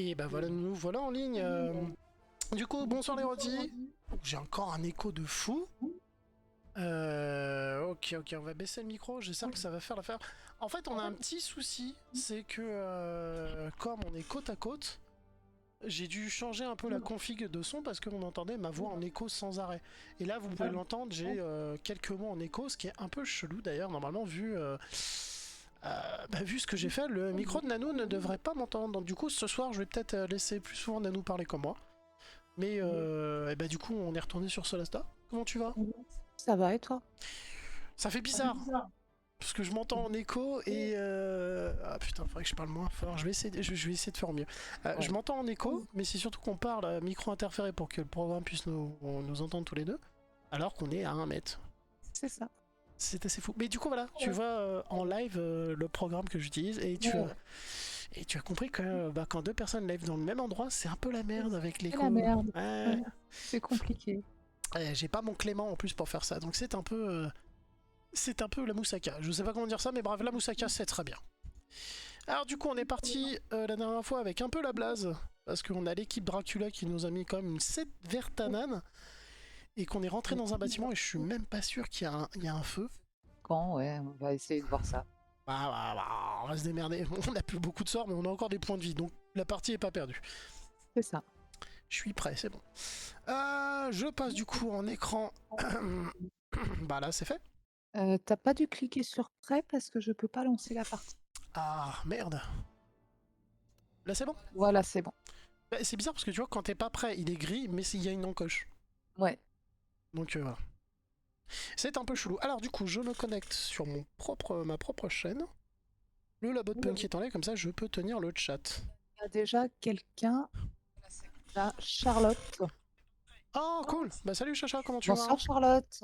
Et bah voilà, nous voilà en ligne. Du coup, bonsoir les rodis. J'ai encore un écho de fou. Ok, on va baisser le micro, j'espère que ça va faire l'affaire. En fait, on a un petit souci, c'est que comme on est côte à côte, j'ai dû changer un peu la config de son parce qu'on entendait ma voix en écho sans arrêt. Et là, vous pouvez l'entendre, j'ai quelques mots en écho, ce qui est un peu chelou d'ailleurs, normalement, vu ce que j'ai fait, le micro de Nanou ne devrait pas m'entendre. Donc du coup, ce soir, je vais peut-être laisser plus souvent Nanou parler comme moi. Mais du coup, on est retourné sur Solasta. Comment tu vas? Ça va et toi? Ça fait bizarre, parce que je m'entends en écho et... Ah putain, faudrait que je parle moins fort. Je vais essayer de faire mieux. Je Ouais. m'entends en écho, mais c'est surtout qu'on parle à micro interféré pour que le programme puisse nous entendre tous les deux, alors qu'on est à 1 mètre. C'est ça. C'est assez fou. Mais du coup, voilà, tu vois en live le programme que j'utilise et tu as compris que quand deux personnes live dans le même endroit, c'est un peu la merde avec C'est la l'écho. merde. Ouais. Ouais. C'est compliqué. J'ai pas mon Clément en plus pour faire ça, donc c'est un peu la moussaka. Je sais pas comment dire ça, mais bref, la moussaka c'est très bien. Alors du coup, on est parti la dernière fois avec un peu la blase, parce qu'on a l'équipe Dracula qui nous a mis quand même une 7 Vertanan, et qu'on est rentré dans un bâtiment et je suis même pas sûr qu'il y a un feu. Quand, ouais, on va essayer de voir ça. On va se démerder. On a plus beaucoup de sorts, mais on a encore des points de vie, donc la partie est pas perdue. C'est ça. Je suis prêt, c'est bon. Je passe du coup en écran. Bah là, c'est fait. T'as pas dû cliquer sur prêt parce que je peux pas lancer la partie. Ah merde. Là, c'est bon. Voilà, c'est bon. Bah, c'est bizarre parce que tu vois, quand t'es pas prêt, il est gris, mais s'il y a une encoche. Ouais. Donc voilà. C'est un peu chelou. Alors du coup, je me connecte sur ma propre chaîne. Le labo de punk est en live, comme ça je peux tenir le chat. Il y a déjà quelqu'un, là, Charlotte. Oh cool. Bah salut Chacha, comment tu vas? Bonsoir Charlotte.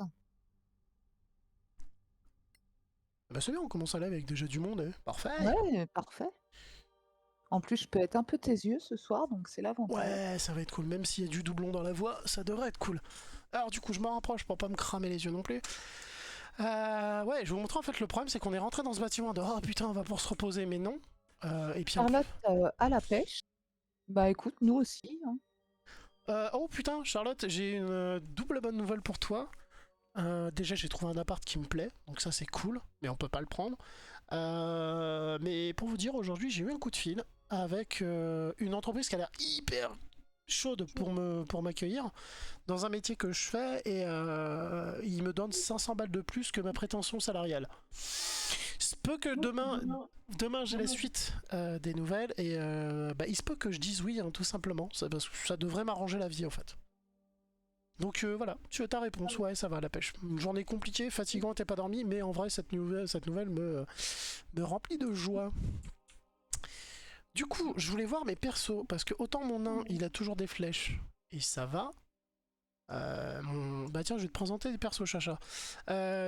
Bah c'est bien, on commence à live avec déjà du monde, parfait. Ouais, parfait. En plus, je peux être un peu tes yeux ce soir, donc c'est l'avantage. Ouais, ça va être cool, même s'il y a du doublon dans la voix, ça devrait être cool. Alors du coup, je me rapproche pour pas me cramer les yeux non plus. Ouais, je vais vous montrer en fait le problème, c'est qu'on est rentré dans ce bâtiment de oh putain, on va pouvoir se reposer, mais non. Et puis en plus. Charlotte à la pêche. Bah écoute, nous aussi, hein. Oh putain, Charlotte, j'ai une double bonne nouvelle pour toi. Déjà, j'ai trouvé un appart qui me plaît, donc ça c'est cool, mais on peut pas le prendre. Mais pour vous dire, aujourd'hui, j'ai eu un coup de fil avec une entreprise qui a l'air hyper chaude pour m'accueillir dans un métier que je fais et ils me donnent 500 balles de plus que ma prétention salariale. Se peut que demain j'ai la suite des nouvelles et il se peut que je dise oui, hein, tout simplement, parce que ça devrait m'arranger la vie en fait. Donc voilà, tu as ta réponse, ouais, ça va à la pêche. Une journée compliquée, fatigante et pas dormi, mais en vrai, cette nouvelle me remplit de joie. Du coup, je voulais voir mes persos, parce que autant mon nain, il a toujours des flèches, et ça va. Bah tiens, je vais te présenter des persos, Chacha.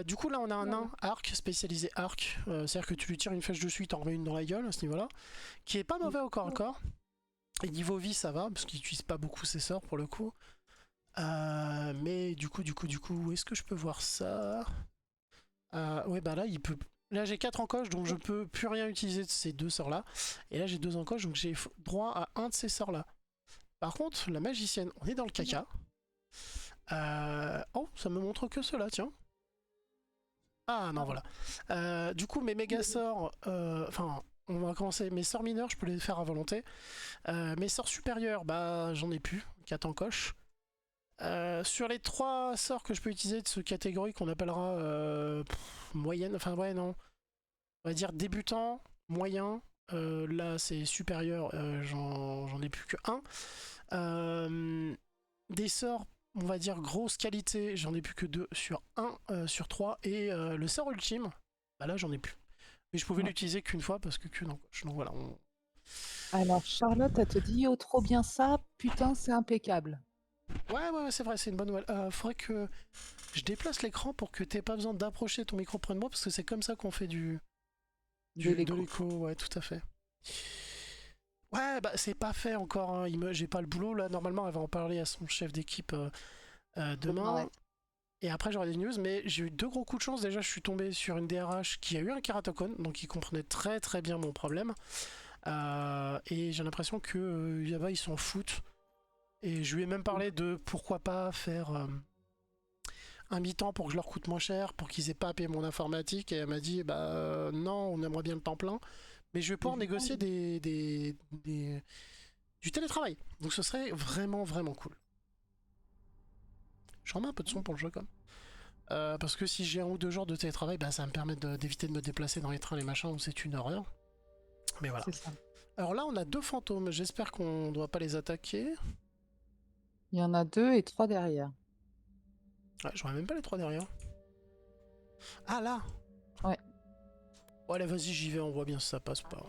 Du coup, là, on a un nain arc, spécialisé arc, c'est-à-dire que tu lui tires une flèche dessus, il t'en remets une dans la gueule, à ce niveau-là, qui est pas mauvais au corps à corps. Et niveau vie, ça va, parce qu'il utilise pas beaucoup ses sorts, pour le coup. Mais du coup, où est-ce que je peux voir ça? Ouais, bah là, il peut. Là, j'ai 4 encoches, donc je peux plus rien utiliser de ces deux sorts-là. Et là, j'ai 2 encoches, donc j'ai droit à un de ces sorts-là. Par contre, la magicienne, on est dans le caca. Oh, ça me montre que cela, tiens. Ah non, voilà. Du coup, mes méga sorts. Enfin, on va commencer. Mes sorts mineurs, je peux les faire à volonté. Mes sorts supérieurs, bah, j'en ai plus. 4 encoches. Sur les 3 sorts que je peux utiliser de ce catégorie qu'on appellera moyenne, enfin ouais non, on va dire débutant, moyen, là c'est supérieur, j'en ai plus que un. Des sorts, on va dire grosse qualité, j'en ai plus que 2 sur 1 sur 3 et le sort ultime, bah là j'en ai plus. Mais je pouvais Ouais. l'utiliser qu'une fois parce que qu'une encoche. Donc voilà. Alors Charlotte, elle te dit oh trop bien ça, putain c'est impeccable. Ouais, c'est vrai, c'est une bonne nouvelle. Faudrait que je déplace l'écran pour que t'aies pas besoin d'approcher ton micro près de moi parce que c'est comme ça qu'on fait De de l'écho. l'écho, ouais, tout à fait. Ouais, bah c'est pas fait encore, hein. J'ai pas le boulot là. Normalement, elle va en parler à son chef d'équipe Demain, ouais. demain. Et après, j'aurai des news. Mais j'ai eu 2 gros coups de chance. Déjà, je suis tombé sur une DRH qui a eu un kératocone, donc qui comprenait très très bien mon problème. Et j'ai l'impression que là-bas ils s'en foutent. Et je lui ai même parlé de pourquoi pas faire un mi-temps pour que je leur coûte moins cher, pour qu'ils aient pas à payer mon informatique. Et elle m'a dit bah non, on aimerait bien le temps plein. Mais je vais pouvoir Évidemment. négocier du télétravail. Donc ce serait vraiment vraiment cool. Je remets un peu de son pour le jeu quand même. Parce que si j'ai un ou deux jours de télétravail, bah, ça va me permet d'éviter de me déplacer dans les trains, les machins, où c'est une horreur. Mais voilà. C'est ça. Alors là, on a deux fantômes. J'espère qu'on ne doit pas les attaquer. Il y en a 2 et 3 derrière. Ouais, j'aurais même pas les trois derrière. Ah là. Ouais. Ouais, allez, vas-y, j'y vais, on voit bien si ça passe pas.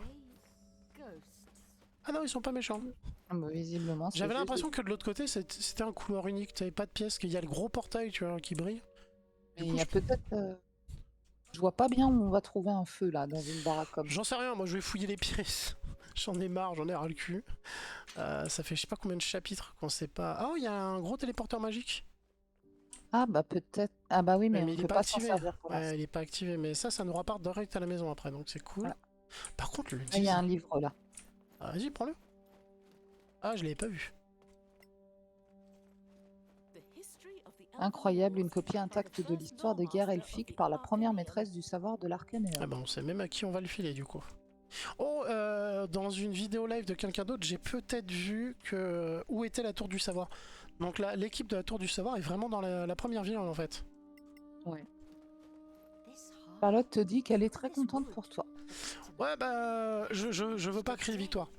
Ah non, ils sont pas méchants. Ah bah, visiblement, c'est J'avais juste l'impression que de l'autre côté, c'était un couloir unique. T'avais pas de pièces, qu'il y a le gros portail, tu vois, qui brille. Du mais coup, il y a peut-être, je vois pas bien où on va trouver un feu là, dans une baraque comme ça. j'en sais rien, moi je vais fouiller les pièces. J'en ai marre, j'en ai ras le cul. Ça fait je sais pas combien de chapitres qu'on sait pas. Ah, oh, il y a un gros téléporteur magique. Ah bah peut-être. Ah bah oui, Ouais, mais mais on il est peut pas pas s'en activé. servir pour Ouais, l'instant. il est pas activé, mais ça nous repart direct à la maison après, donc c'est cool. Voilà. Par contre, le Ah, il y a 10. un livre là. Ah, vas-y, prends-le. Ah, je l'avais pas vu. Incroyable, une copie intacte de l'histoire des guerres elfiques par la première maîtresse du savoir de Ah l'Arcanéum. bah, on sait même à qui on va le filer du coup. Oh, dans une vidéo live de quelqu'un d'autre, j'ai peut-être vu que où était la tour du savoir. Donc là, l'équipe de la tour du savoir est vraiment dans la première ville en fait. Ouais. Charlotte te dit qu'elle est très contente pour toi. Ouais, bah, je veux pas crier victoire.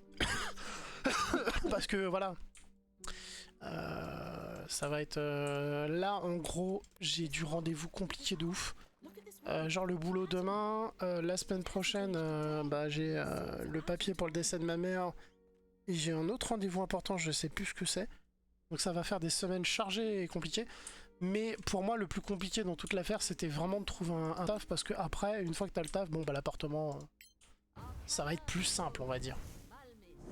Parce que voilà. Ça va être... là, en gros, j'ai du rendez-vous compliqué de ouf. Genre le boulot demain, la semaine prochaine, bah, j'ai le papier pour le décès de ma mère. Et j'ai un autre rendez-vous important, je sais plus ce que c'est. Donc ça va faire des semaines chargées et compliquées. Mais pour moi, le plus compliqué dans toute l'affaire, c'était vraiment de trouver un taf. Parce que après, une fois que t'as le taf, bon bah l'appartement, ça va être plus simple, on va dire.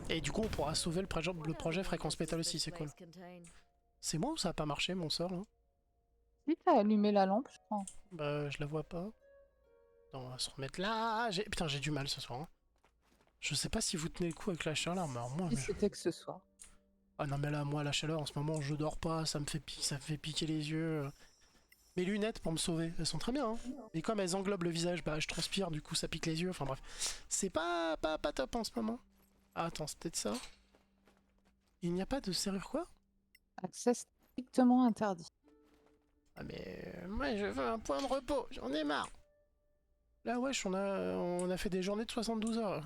Et du coup, on pourra sauver le projet Fréquence Pétale aussi, c'est cool. C'est moi ou ça a pas marché mon sort là? Si t'as allumé la lampe, je crois. Bah, je la vois pas. Attends, on va se remettre là. Putain, j'ai du mal ce soir. Hein. Je sais pas si vous tenez le coup avec la chaleur, mais alors moi. Si c'était que ce soir. Ah non, mais là, moi, la chaleur en ce moment, je dors pas, ça me fait piquer les yeux. Mes lunettes pour me sauver, elles sont très bien. Hein. Mais comme elles englobent le visage, bah je transpire, du coup ça pique les yeux. Enfin bref, c'est pas top en ce moment. Ah, attends, c'est peut-être ça. Il n'y a pas de serrure quoi? Accès strictement interdit. Ah mais moi je veux un point de repos, j'en ai marre. Là wesh, on a fait des journées de 72 heures.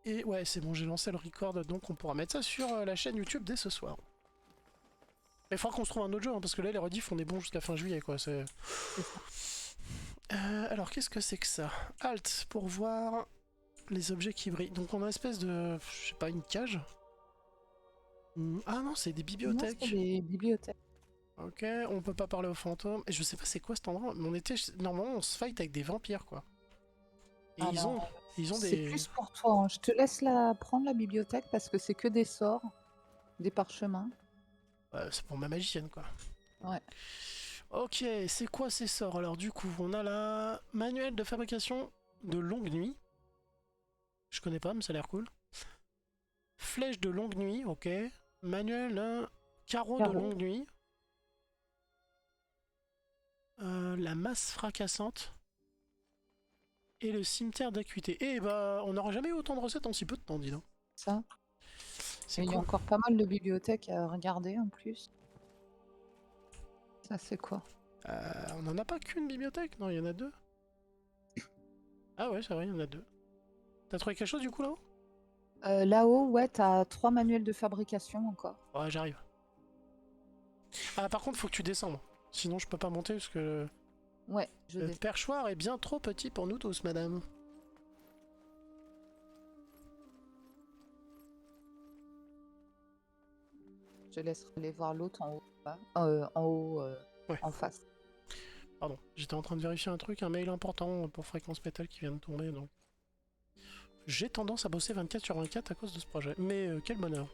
Et ouais, c'est bon, j'ai lancé le record, donc on pourra mettre ça sur la chaîne YouTube dès ce soir. Mais il faudra qu'on se trouve un autre jeu, hein, parce que là, les rediffs, on est bon jusqu'à fin juillet, quoi. Alors, qu'est-ce que c'est que ça? Alt, pour voir les objets qui brillent. Donc, on a une espèce de... je sais pas, une cage. Ah non, c'est des bibliothèques. Non, c'est des bibliothèques. Ok, on peut pas parler aux fantômes. Et je sais pas c'est quoi cet endroit, mais on était... Normalement, on se fight avec des vampires, quoi. Et Alors, ils ont c'est des... plus pour toi. Hein. Je te laisse prendre la bibliothèque parce que c'est que des sorts, des parchemins. c'est pour ma magicienne, quoi. Ouais. Ok, c'est quoi ces sorts? Alors du coup, on a la manuel de fabrication de longue nuit. Je connais pas, mais ça a l'air cool. Flèche de longue nuit, ok. Manuel, carreau de longue nuit. La masse fracassante. Et le cimetière d'acuité. Et bah, on n'aura jamais eu autant de recettes en si peu de temps, dis donc. Ça. C'est Il y a cool. encore pas mal de bibliothèques à regarder en plus. Ça, c'est quoi? On n'en a pas qu'une bibliothèque? Non, il y en a deux. Ah ouais, c'est vrai, il y en a deux. T'as trouvé quelque chose du coup là-haut? Là-haut, ouais, t'as 3 manuels de fabrication encore. Ouais, j'arrive. Ah, par contre, faut que tu descendes. Sinon, je peux pas monter parce que Ouais, je le descends. perchoir est bien trop petit pour nous tous, madame. Je laisserai aller voir l'autre en haut, en haut, Ouais. en face. Pardon, j'étais en train de vérifier un truc, un mail important pour Fréquence Pétale qui vient de tomber, donc... J'ai tendance à bosser 24 sur 24 à cause de ce projet. Mais quel bonheur.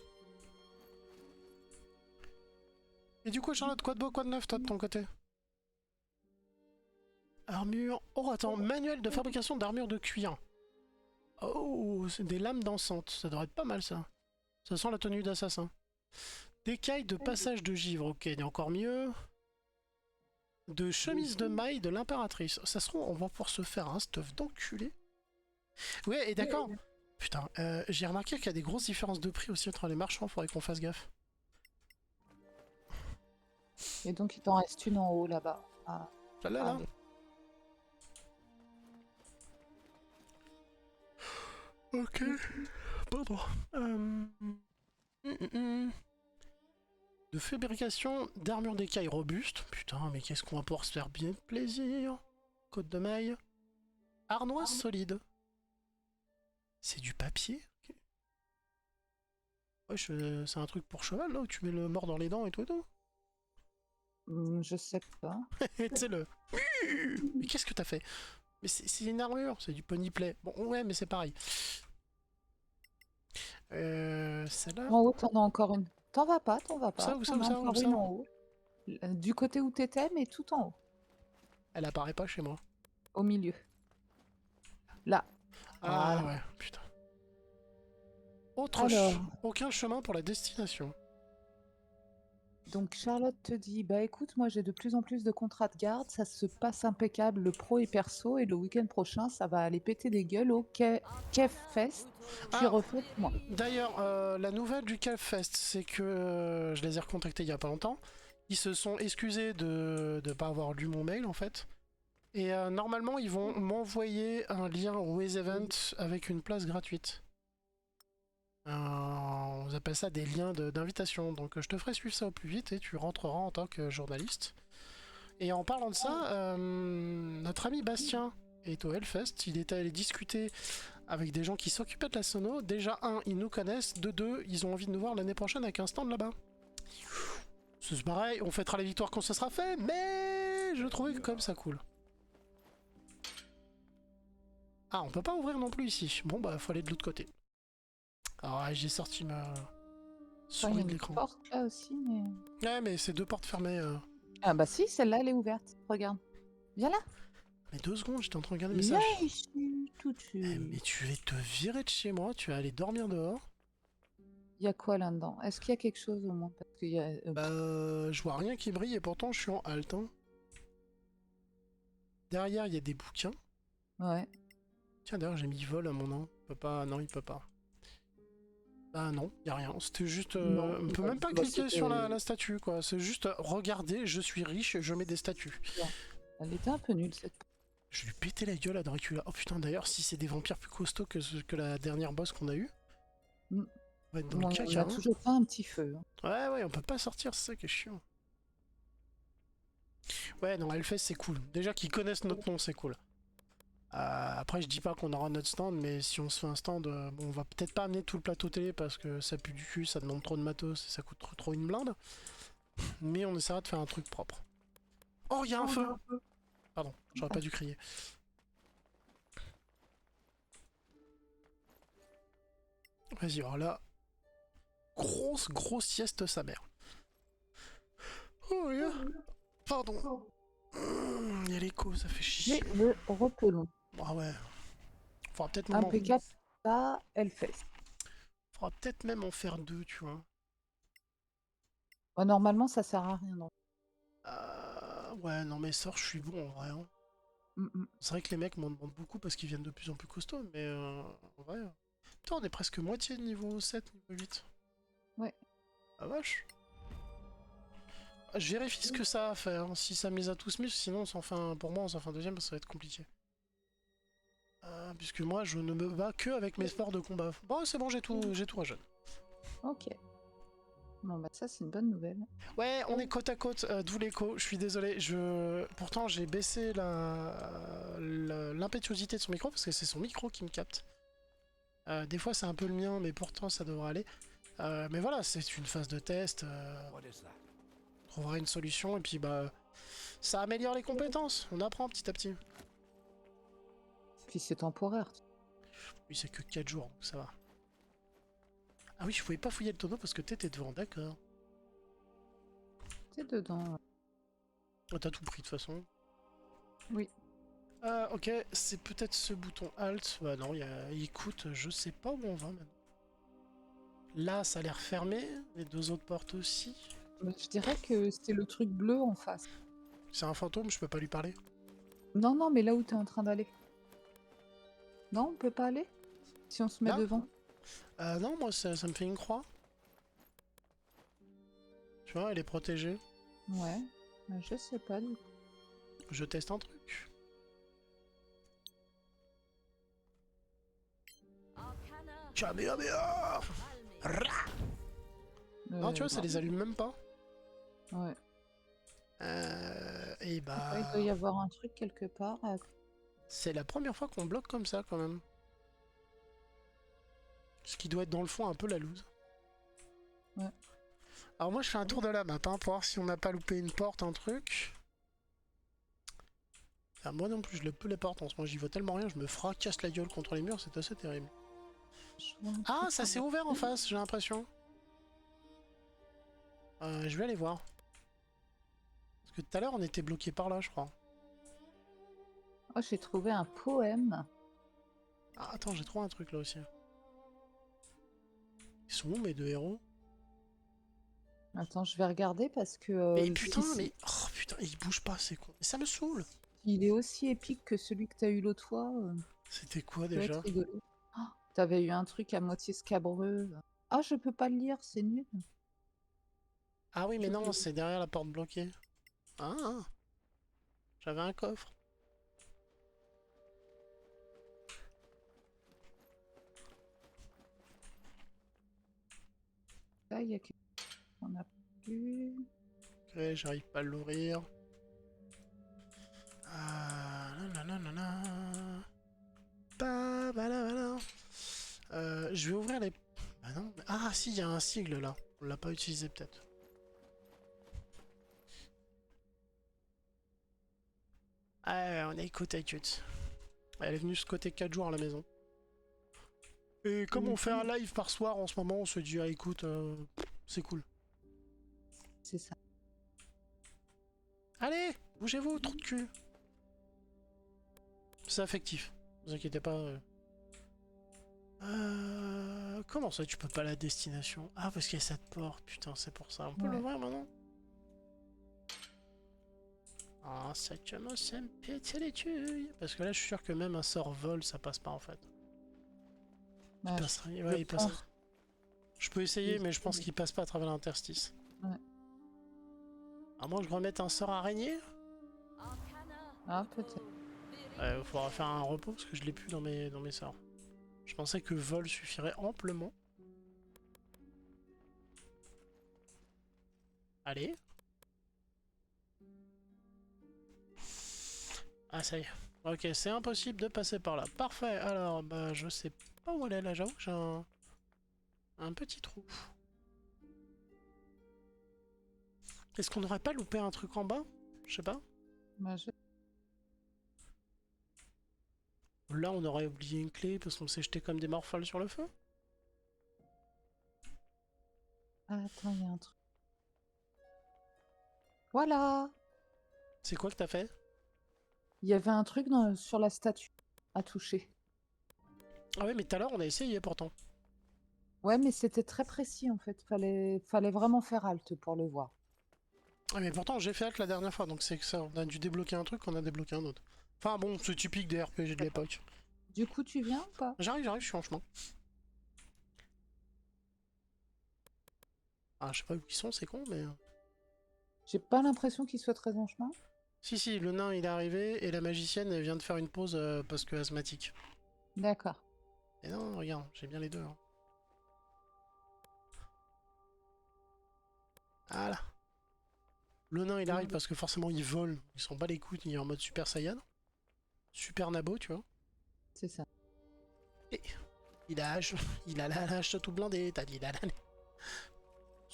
Et du coup, Charlotte, quoi de beau, quoi de neuf, toi, de ton côté? Armure... Oh, attends, manuel de fabrication d'armure de cuir. Oh, c'est des lames dansantes. Ça devrait être pas mal, ça. Ça sent la tenue d'assassin. D'écailles de passage de givre. Ok, il y a encore mieux. De chemise de maille de l'impératrice. Ça se trouve, on va pouvoir se faire un stuff d'enculé. Ouais, et d'accord. Putain, j'ai remarqué qu'il y a des grosses différences de prix aussi entre les marchands. Faudrait qu'on fasse gaffe. Et donc, il t'en reste une en haut là-bas. Ah, Celle-là, là. allez. Ok. Pardon. De fabrication d'armure d'écaille robuste. Putain, mais qu'est-ce qu'on va pouvoir se faire bien plaisir. Côte de maille. Arnoise solide. C'est du papier. Ok. Ouais, c'est un truc pour cheval, là, où tu mets le mort dans les dents et tout et tout. Je sais pas. Et tu sais, le... Mais qu'est-ce que t'as fait? Mais c'est une armure, c'est du ponyplay. Bon, ouais, mais c'est pareil. Celle-là. En haut, t'en as encore une. T'en vas pas, t'en vas pas. Où ça, T'en où as ça, où encore ça? une en haut. Du côté où t'étais, mais tout en haut. Elle apparaît pas chez moi. Au milieu. Là. Ah Voilà. ouais, putain. Alors, Aucun chemin pour la destination. donc Charlotte te dit, bah écoute, moi j'ai de plus en plus de contrats de garde, ça se passe impeccable, le pro et perso, et le week-end prochain, ça va aller péter des gueules au Kev Fest, puis Ah, refait moi. d'ailleurs, la nouvelle du Calfest, c'est que je les ai recontactés il y a pas longtemps. Ils se sont excusés de ne pas avoir lu mon mail en fait. Et normalement, ils vont m'envoyer un lien au Waze Event avec une place gratuite. On appelle ça des liens d'invitation. Donc je te ferai suivre ça au plus vite et tu rentreras en tant que journaliste. Et en parlant de ça, notre ami Bastien est au Hellfest. Il est allé discuter avec des gens qui s'occupaient de la sono. Déjà, un, ils nous connaissent. De deux, ils ont envie de nous voir l'année prochaine avec un stand là-bas. C'est pareil, on fêtera les victoires quand ça sera fait, mais je trouvais que comme ça cool. Ah, on peut pas ouvrir non plus ici. Bon, bah, faut aller de l'autre côté. Alors, ouais, j'ai sorti ma Il y souris a de une l'écran. porte là aussi, mais... Ouais, mais c'est deux portes fermées. Ah bah si, celle-là, elle est ouverte. Regarde. Viens là. Mais 2 secondes, j'étais en train de regarder le Viens message. ici, tout de Eh, mais suite. tu vas te virer de chez moi, tu vas aller dormir dehors. Il y a quoi là-dedans? Est-ce qu'il y a quelque chose au moins? Parce qu'il y a... Bah, je vois rien qui brille et pourtant je suis en halte. Hein. Derrière, il y a des bouquins. Ouais. Tiens, d'ailleurs, j'ai mis vol à mon nom. Il peut pas. Non, il peut pas. Bah non, y a rien. C'était juste. Non, On peut bah, même pas bah, cliquer c'était- sur la statue, quoi. C'est juste regardez, je suis riche, je mets des statues. Elle était un peu nulle cette... Je vais lui péter la gueule à Dracula. Oh putain, d'ailleurs, si c'est des vampires plus costauds que la dernière boss qu'on a eue, Mm. on va être dans Bon, le on caca. a Hein. toujours pas un petit feu. Hein. Ouais, on peut pas sortir, c'est ça qui est chiant. Ouais, non, Hellfest, c'est cool. Déjà qu'ils connaissent notre nom, c'est cool. Après, je dis pas qu'on aura notre stand, mais si on se fait un stand, bon, on va peut-être pas amener tout le plateau télé parce que ça pue du cul, ça demande trop de matos et ça coûte trop une blinde. Mais on essaiera de faire un truc propre. Oh, il y a un feu! Pardon, j'aurais pas dû crier. Vas-y, alors là, grosse sieste sa mère. Oh, yeah. Pardon. Il y a l'écho, ça fait chier. Mais le repelon. Ah ouais. Faudra peut-être même, Impeccable, ça, elle fait. même en faire 2, tu vois. Bah, normalement, ça sert à rien. Non. Ouais, non mais sort, je suis bon en vrai. Hein. C'est vrai que les mecs m'en demandent beaucoup parce qu'ils viennent de plus en plus costauds, mais en vrai... Putain, on est presque moitié de niveau 7, niveau 8. Ouais. Ah vache. Je vérifie ce que ça a à faire, hein, si ça me les a tous mis, sinon on s'en fait un... pour moi on s'en fait un deuxième parce que ça va être compliqué. Puisque moi je ne me bats que avec mes sports de combat. Bon c'est bon, j'ai tout à jeune. Ok. Bon, bah ça, c'est une bonne nouvelle. Ouais, on est côte à côte, d'où l'écho, je suis désolé. Pourtant j'ai baissé l'impétuosité de son micro parce que c'est son micro qui me capte. Des fois c'est un peu le mien, mais pourtant ça devrait aller. Mais voilà, c'est une phase de test. On trouvera une solution et puis bah ça améliore les compétences. On apprend petit à petit. Puis c'est temporaire. Oui, c'est que 4 jours, donc ça va. Ah oui, je pouvais pas fouiller le tonneau parce que t'étais devant, d'accord. C'est dedans. Oh, t'as tout pris de toute façon. Oui. Ok, c'est peut-être ce bouton Alt. Bah non, il coûte, je sais pas où on va maintenant. Là, ça a l'air fermé. Les deux autres portes aussi. Mais je dirais que c'est le truc bleu en face. C'est un fantôme, je peux pas lui parler. Non, non, mais là où t'es en train d'aller. Non, on peut pas aller? Si on se met Là? devant? Non, moi, ça me fait une croix. Tu vois, elle est protégée. Ouais. Je sais pas du coup. Je teste un truc. Kamehameha! Rah. Non, tu vois, ça Non. les allume même pas. Ouais. Et Je sais pas, il doit y bah... avoir un truc quelque part. C'est la première fois qu'on bloque comme ça, quand même. Ce qui doit être dans le fond un peu la loose. Ouais. Alors moi, je fais un tour de la map, hein, pour voir si on n'a pas loupé une porte, un truc. Ah, moi non plus, je peux les portes en ce moment, j'y vois tellement rien, je me fracasse la gueule contre les murs, c'est assez terrible. Je vois un Ah, truc ça en s'est bas. ouvert en face, j'ai l'impression. Je vais aller voir. Parce que tout à l'heure, on était bloqué par là, je crois. Oh, j'ai trouvé un poème. Ah, attends, j'ai trouvé un truc là aussi. Ils sont où mes deux héros? Attends, je vais regarder parce que Mais putain, si, mais... Oh putain, ils bougent pas, c'est con. Ça me saoule. il est aussi épique que celui que t'as eu l'autre fois, C'était quoi peut être déjà? rigolo. Oh, t'avais eu un truc à moitié scabreux. Ah, je peux pas le lire, c'est nul. Ah oui, mais J'ouvre non, le- c'est derrière la porte bloquée. Ah, j'avais un coffre. Là, il y a quelque chose qu'on a plus. Ok, j'arrive pas à l'ouvrir. Ah, nanana. Ba, je vais ouvrir les... Bah non. Ah si, il y a un sigle là. On l'a pas utilisé peut-être. Ah, on est côte à côte. Elle est venue se côté 4 jours à la maison. Et comme on fait un live par soir en ce moment, on se dit, ah écoute, c'est cool. C'est ça. Allez, bougez-vous, trou de cul. C'est affectif, ne vous inquiétez pas. Comment ça, tu peux pas la destination? Ah, parce qu'il y a cette porte, putain, c'est pour ça. On peut Ouais. l'ouvrir maintenant? Ah, ça commence à me péter les tuyaux. Parce que là, je suis sûr que même un sort vol, ça passe pas en fait. Il Bah, passerait. je Ouais, il passerait. pense. Je peux essayer, mais je pense qu'il passe pas à travers l'interstice. Ouais. À moins que je remette un sort araignée? Ah, peut-être. Il faudra faire un repos parce que je l'ai plus dans mes sorts. Je pensais que vol suffirait amplement. Allez. Ah, ça y est. Ok, c'est impossible de passer par là. Parfait, alors, bah, je sais pas où elle est là, j'avoue que j'ai un petit trou. Est-ce qu'on n'aurait pas loupé un truc en bas? Je sais pas. Bah, Là, on aurait oublié une clé parce qu'on s'est jeté comme des morphales sur le feu. Ah, attends, il y a un truc. Voilà! C'est quoi que t'as fait? Il y avait un truc sur la statue à toucher. Ah ouais, mais tout à l'heure, on a essayé pourtant. Ouais, mais c'était très précis en fait. Fallait vraiment faire halte pour le voir. Ah mais pourtant, j'ai fait hack la dernière fois, donc c'est que ça, on a dû débloquer un truc, on a débloqué un autre. Enfin bon, c'est typique des RPG de l'époque. Du coup, tu viens ou pas? J'arrive, je suis en chemin. Ah, je sais pas où ils sont, c'est con, mais... J'ai pas l'impression qu'il soit très en chemin. Si, si, le nain, il est arrivé, et la magicienne, elle vient de faire une pause parce que asthmatique. D'accord. Et non, regarde, j'ai bien les deux. Hein. Voilà. Le nain, il arrive parce que forcément, il vole. Ils s'en bat les couilles, il est en mode Super Saiyan. Super Nabo, tu vois. C'est ça. Et il a il a la hache tout blindé, t'as dit la Parce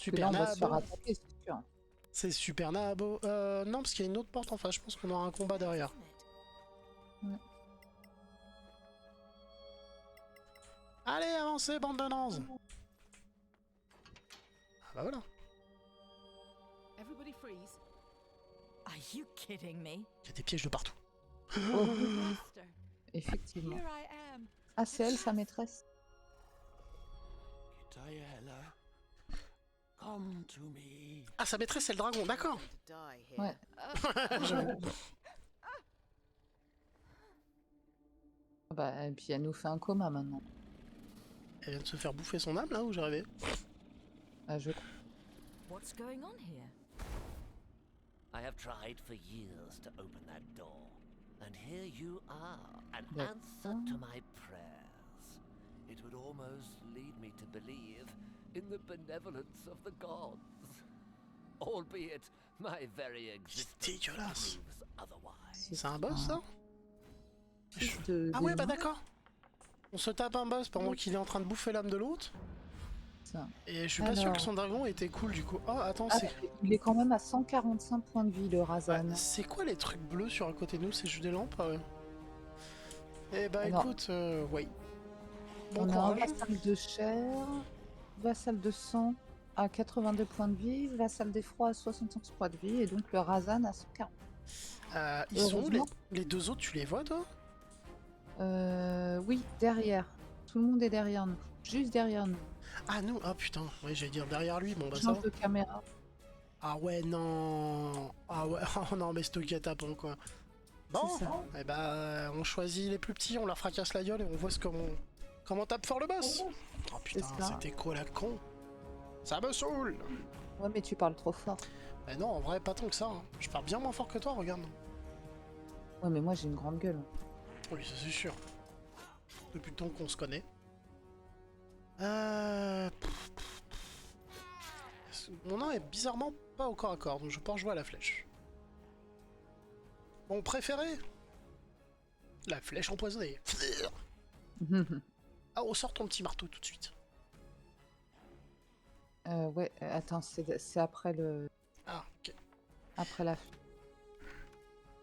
que là, Super on va se faire Nabo. attaquer, c'est sûr. C'est Super Nabo. Non, parce qu'il y a une autre porte en face, je pense qu'on aura un combat derrière. Ouais. Allez, avancez, bande de nazes. Ah bah voilà. Everybody freeze. Are you kidding me? Il y a des pièges de partout. Oh, Master, effectivement. here I am. Ah, c'est elle, sa maîtresse. Diana, come to me. Ah, sa maîtresse, c'est le dragon, d'accord. Ouais. J'avoue. Bah, et puis elle nous fait un coma maintenant. Elle vient de se faire bouffer son âme, là, où j'arrivais. Bah, je... What's going on here? I have tried for years to open that door, and here you are, an D'accord. answer to my prayers. It would almost lead me to believe in the benevolence of the gods, albeit my very existence dégueulasse. proves otherwise. C'est un boss, ça? fils de Ah ouais, bah démon, d'accord. On se tape un boss pendant qu'il est en train de bouffer l'âme de l'autre. ça. Et je suis pas sûr Alors. que son dragon était cool, du coup. Oh, attends, Ah, c'est... il est quand même à 145 points de vie, le Razan. Ouais, c'est quoi les trucs bleus sur un côté de nous? C'est juste des lampes? Eh bah Alors. écoute, ouais. Bon On a un courage. vassal de chair, vassal de sang à 82 points de vie, vassal d'effroi à 65 points de vie, et donc le Razan à 140. Ils sont où, Heureusement. les deux autres, tu les vois, toi? Oui, derrière. Tout le monde est derrière nous. Juste derrière nous. Ah, nous? Ah putain, ouais, j'allais dire derrière lui, bon bah ça Change va. de caméra. Ah ouais, non. Ah ouais, oh non, mais c'est au guet-apens, quoi. Bon, C'est ça. eh bah, on choisit les plus petits, on leur fracasse la gueule et on voit comment tape fort le boss. Oh putain, ça. c'était quoi la con? Ça me saoule. Ouais, mais tu parles trop fort. Bah non, en vrai, pas tant que ça. Hein. Je parle bien moins fort que toi, regarde. Ouais, mais moi j'ai une grande gueule. Oui, ça c'est sûr. Depuis le temps qu'on se connaît. Mon nom est bizarrement pas au corps à corps, donc je pense jouer à la flèche. Mon préféré? La flèche empoisonnée. Ah, on sort ton petit marteau tout de suite. Ouais, attends, c'est après Ah, ok. après la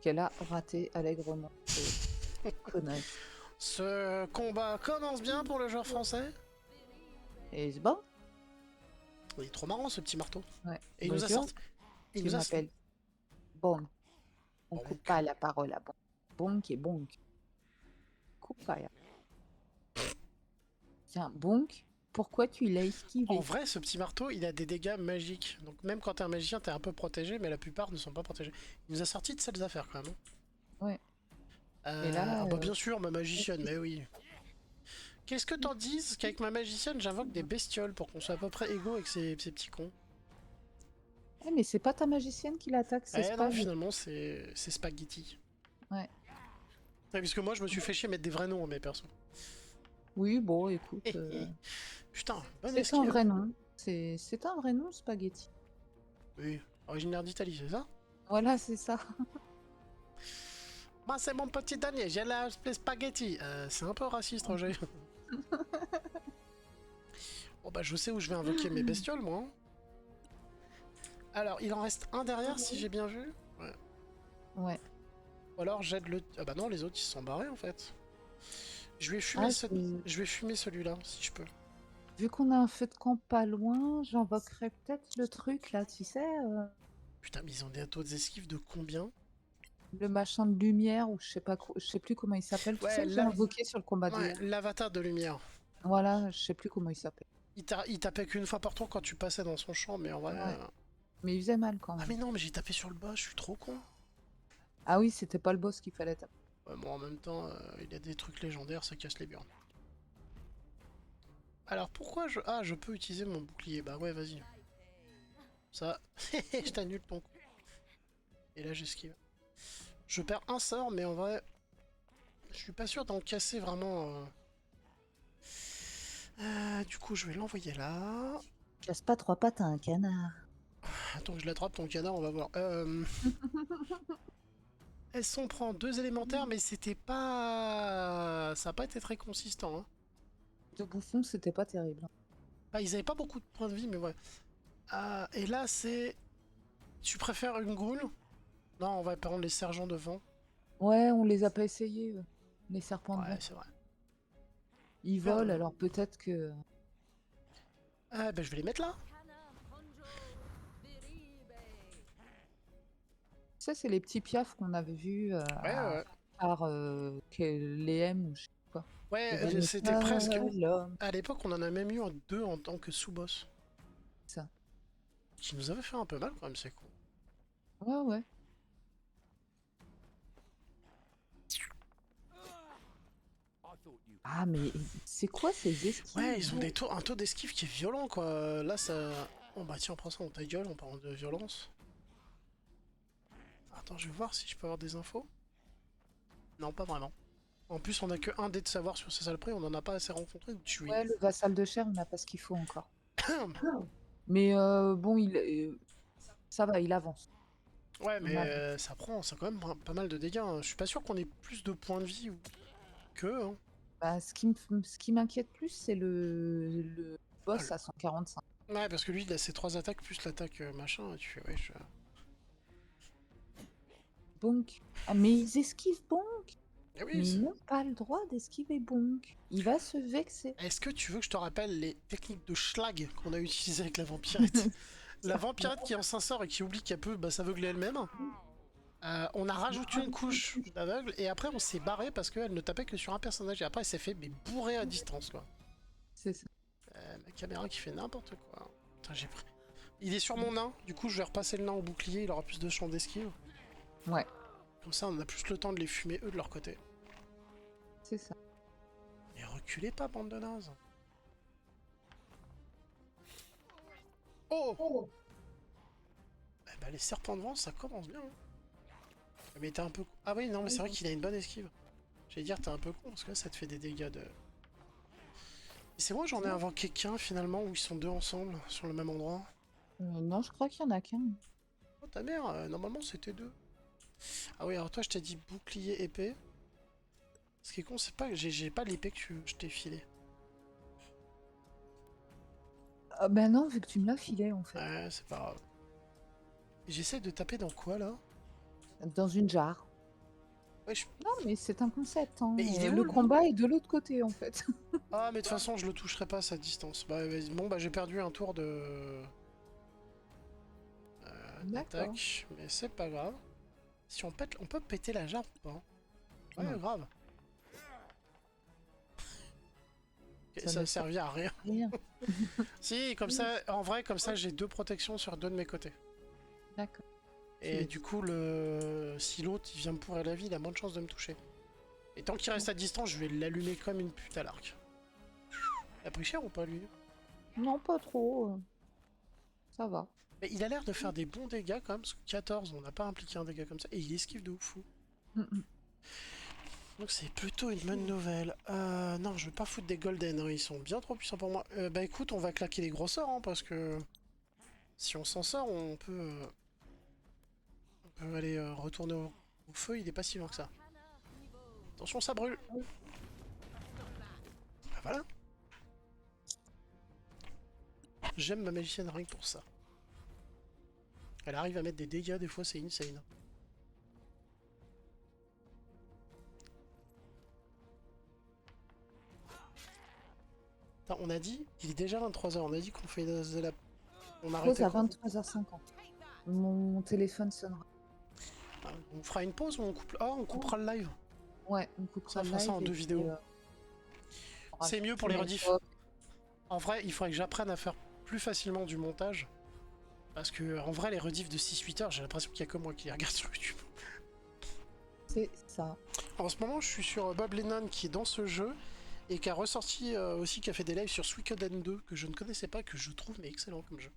qu'elle a raté allègrement. Connerie. Ce combat commence bien pour le joueur français. Et bon, Il est trop marrant ce petit marteau. ouais. Et il nous a Bonjour, sorti. Il tu nous a m'appelles Bon. On Bonk. coupe pas la parole à Bon. Bonk et Bonk. Coupe pas. Là. Tiens, Bonk, pourquoi tu l'as esquivé? En vrai, ce petit marteau, il a des dégâts magiques. Donc même quand t'es un magicien, t'es un peu protégé, mais la plupart ne sont pas protégés. Il nous a sorti de sales affaires quand même. Hein. Ouais. Et là, ah bah bien sûr, ma magicienne, mais oui. Qu'est-ce que t'en dises qu'avec ma magicienne, j'invoque des bestioles pour qu'on soit à peu près égaux avec ces petits cons? Ouais, mais c'est pas ta magicienne qui l'attaque, c'est Eh non, Spag. finalement, c'est Spaghetti. Ouais. Ouais, parce que moi, je me suis fait chier à mettre des vrais noms à mes persos. Oui, bon, écoute. Putain, bonne C'est un esquive. vrai nom. C'est un vrai nom, Spaghetti. Oui, originaire d'Italie, c'est ça? Voilà, c'est ça. Moi, c'est mon petit dernier, j'ai l'appelé Spaghetti. C'est un peu raciste, Roger. Bon, bah, je sais où je vais invoquer mes bestioles, moi. Hein. Alors, il en reste un derrière, si j'ai bien vu. Ouais. Ouais. Ou alors, j'aide le... Ah bah non, les autres, ils se sont barrés, en fait. Je vais fumer, Ah, je vais fumer celui-là, si je peux. vu qu'on a un feu de camp pas loin, j'invoquerai peut-être le truc là, tu sais, Putain, mais ils ont des taux d'esquive de combien? le machin de lumière ou je sais pas, je sais plus comment il s'appelle. Tu Ouais, sais, que j'ai là- invoqué sur le combat Ouais, d'hier. l'avatar de lumière. Voilà, je sais plus comment il s'appelle. Il tapait qu'une fois par tour quand tu passais dans son champ, mais en vrai... Ouais. Mais il faisait mal quand Ah même. mais non, mais j'ai tapé sur le boss, je suis trop con. Ah oui, c'était pas le boss qu'il fallait taper. Ouais, bon, en même temps, il y a des trucs légendaires, ça casse les burnes. Alors pourquoi je... Ah, je peux utiliser mon bouclier. Bah ouais, vas-y. Ça, je t'annule ton coup. Et là, j'esquive. Je perds un sort, mais en vrai... Je suis pas sûr d'en casser vraiment... du coup, je vais l'envoyer là. Casse pas trois pattes à un canard. Attends, je l'attrape ton canard, on va voir. Elles sont prend 2 élémentaires, mais c'était pas... Ça a pas été très consistant. Hein. De bouffon, c'était pas terrible. Bah, ils avaient pas beaucoup de points de vie, mais ouais. Et là, c'est... Tu préfères une goule? Non, on va prendre les sergents devant. Ouais, on les a pas essayés, les serpents de Ouais, vent. c'est vrai. Ils volent, alors peut-être que... Ah, bah, je vais les mettre là. Ça, c'est les petits piafs qu'on avait vus Ouais, ouais. par Léem ou je sais pas quoi. Ouais, c'était Vanessa, presque. l'homme, À l'époque, on en a même eu deux en tant que sous-boss. ça. Qui nous avait fait un peu mal quand même, c'est con. Ouais, ouais. Ah, mais c'est quoi ces esquives? Ouais, ils ont un taux d'esquive qui est violent quoi. Là, ça. Bon bah tiens, on prend ça dans ta gueule en parlant de violence. Attends, je vais voir si je peux avoir des infos. Non, pas vraiment. En plus, on a que un dé de savoir sur ces saloperies, on en a pas assez rencontré ou tué. Ouais, le vassal de chair, on n'a pas ce qu'il faut encore. Mais bon, ça va, il avance. Ouais, mais On avance. ça prend, ça quand même pas mal de dégâts, hein. Je suis pas sûr qu'on ait plus de points de vie que, hein. Bah, ce qui m'inquiète plus, c'est le boss à 145. Ouais, parce que lui, il a ses 3 attaques plus l'attaque machin, et tu fais, ouais, Bonk. Ah, mais ils esquivent Bonk. Eh oui, Mais ils n'ont pas le droit d'esquiver Bonk. Il va se vexer. Est-ce que tu veux que je te rappelle les techniques de schlag qu'on a utilisées avec la vampirette? La vampirette qui en sort et qui oublie qu'elle peut s'aveugler elle-même. On a rajouté une couche d'aveugle et après on s'est barré parce qu'elle ne tapait que sur un personnage et après elle s'est fait bourrer à distance quoi. C'est ça. Ma caméra qui fait n'importe quoi. Putain, j'ai pris. Il est sur mon nain, du coup je vais repasser le nain au bouclier, il aura plus de champ d'esquive. Ouais, Comme ça on a plus le temps de les fumer eux de leur côté. c'est ça. Et reculez pas bande de nazes. Oh, Eh bah, les serpents de vent ça commence bien. Mais t'es un peu... Ah oui non mais c'est vrai qu'il a une bonne esquive. J'allais dire t'es un peu con parce que là ça te fait des dégâts de... Et c'est moi j'en ai invoqué qu'un finalement où ils sont deux ensemble sur le même endroit. Non, je crois qu'il y en a qu'un. Oh ta mère, normalement c'était deux. Ah oui alors toi je t'ai dit bouclier épée. Ce qui est con c'est pas que j'ai pas l'épée que je t'ai filé. Ah, bah non, vu que tu me l'as filé en fait. Ouais c'est pas grave. Et j'essaie de taper dans quoi là? Dans une jarre. Ouais, Non, mais c'est un concept. Hein. Mais il est où, le lui combat est de l'autre côté en fait. Ah mais de toute façon je le toucherai pas à sa distance. Bah vas-y. Bon bah j'ai perdu un tour de... D'accord. d'attaque. Mais c'est pas grave. Si on pète... On peut péter la jarre ou pas? Ouais Non. grave. Ok, Ça ça ne a servi à rien. Rien. Si, comme ça, en vrai, comme ça, j'ai deux protections sur deux de mes côtés. D'accord. Et du coup, si l'autre il vient me pourrir la vie, il a moins de chances de me toucher. Et tant qu'il reste à distance, je vais l'allumer comme une pute à l'arc. Il a pris cher ou pas lui? Non, pas trop. Ça va. Mais il a l'air de faire des bons dégâts quand même, parce que 14, on n'a pas impliqué un dégât comme ça, et il esquive de ouf. Donc c'est plutôt une bonne nouvelle. Non, je veux pas foutre des golden, hein, ils sont bien trop puissants pour moi. Bah écoute, on va claquer les gros sorts, hein, parce que si on s'en sort, on peut aller retourner au feu, il est pas si loin que ça. Attention, ça brûle. Bah voilà. J'aime ma magicienne rien que pour ça. Elle arrive à mettre des dégâts, des fois c'est insane. Attends, on a dit, il est déjà 23h, on a dit qu'on fait la... On Pause arrêtait à quand 23h50. Mon téléphone sonnera. On fera une pause ou on coupe... Ah, on coupera le live. Ouais, on coupera Ça le fera ça live en deux et puis, vidéos. on C'est mieux pour les rajoute rediffs. les En vrai, il faudrait que j'apprenne à faire plus facilement du montage. Parce que, en vrai, les rediffs de 6-8 heures, j'ai l'impression qu'il y a que moi qui les regarde sur YouTube. C'est ça. En ce moment, je suis sur Bob Lennon qui est dans ce jeu et qui a ressorti aussi, qui a fait des lives sur Suikoden 2 que je ne connaissais pas, que je trouve mais excellent comme jeu.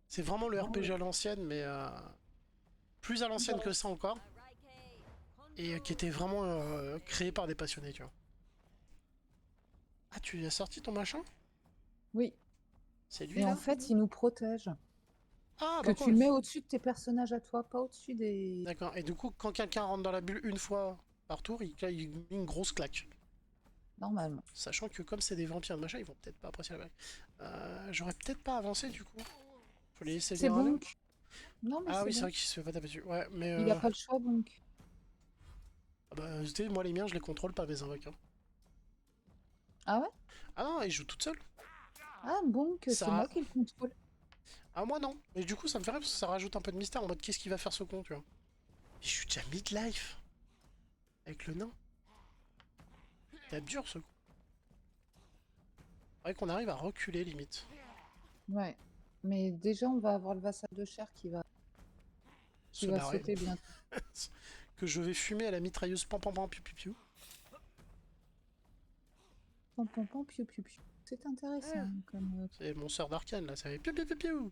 C'est vraiment le RPG à l'ancienne, mais plus à l'ancienne que ça encore. Et qui était vraiment créé par des passionnés, tu vois. Ah, tu as sorti ton machin? Oui. C'est lui Et là? en fait, il nous protège. Ah, Que bah tu cool. le mets au-dessus de tes personnages à toi, pas au-dessus des... D'accord. Et du coup, quand quelqu'un rentre dans la bulle une fois par tour, il met une grosse claque. Normalement. Sachant que comme c'est des vampires de machin, ils vont peut-être pas apprécier la blague. J'aurais peut-être pas avancé du coup. Faut les laisser C'est venir à nous. bon. Non, mais Ah oui, c'est c'est bon. vrai qu'il se fait pas taper dessus. Ouais, mais Il a pas le choix, donc. ah bah, tu sais, moi les miens, je les contrôle pas mes invoques. Hein. Ah ouais? Ah non, ils jouent toutes seules. Ah bon, que Ça- c'est moi qui le contrôle. Ah moi non. Mais du coup, ça me fait rire parce que ça rajoute un peu de mystère en mode qu'est-ce qu'il va faire ce con, tu vois. Mais je suis déjà midlife. avec le nain. C'est dur ce coup. Faudrait qu'on arrive à reculer limite. Ouais. Mais déjà, on va avoir le vassal de chair qui va Se barrer. sauter bientôt. Que je vais fumer à la mitrailleuse pam pam pam piou piou piou. Pom pom pom, piou piou piou. C'est intéressant. Comme... C'est mon sort d'arcane là, ça fait piou piou piou piou.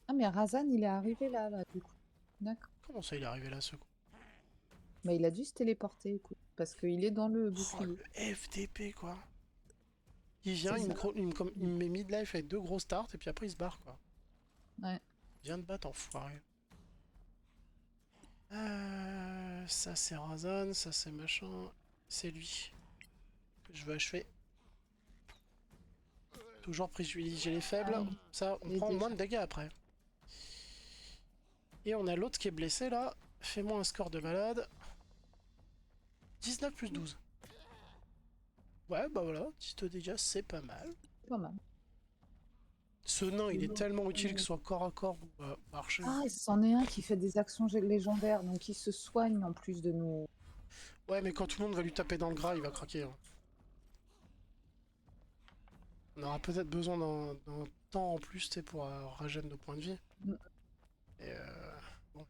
Ah, mais Razan, il est arrivé là, du coup. D'accord. Comment ça il est arrivé là ce coup? Mais il a dû se téléporter, écoute. Parce qu'il est dans le Oh, bouclier. le FDP quoi. Il vient, C'est il me met midlife avec 2 gros starts et puis après il se barre quoi. Ouais. Viens de battre enfoiré. Ça c'est Razan, ça c'est machin. C'est lui. Je veux achever. Toujours privilégier les faibles. Ah, Ça, on les prend dégâts. moins de dégâts après. Et on a l'autre qui est blessé là. Fais-moi un score de malade. 19 plus 12. Ouais, bah voilà, 10 de dégâts, c'est pas mal. Pas mal. Ce nain, il est tellement utile que ce soit corps à corps ou archer. Ah, c'en est un qui fait des actions légendaires, donc il se soigne en plus de nous. Ouais, mais quand tout le monde va lui taper dans le gras, il va craquer. Hein. On aura peut-être besoin d'un temps en plus, tu sais, pour régénérer nos points de vie. Mm. Et bon.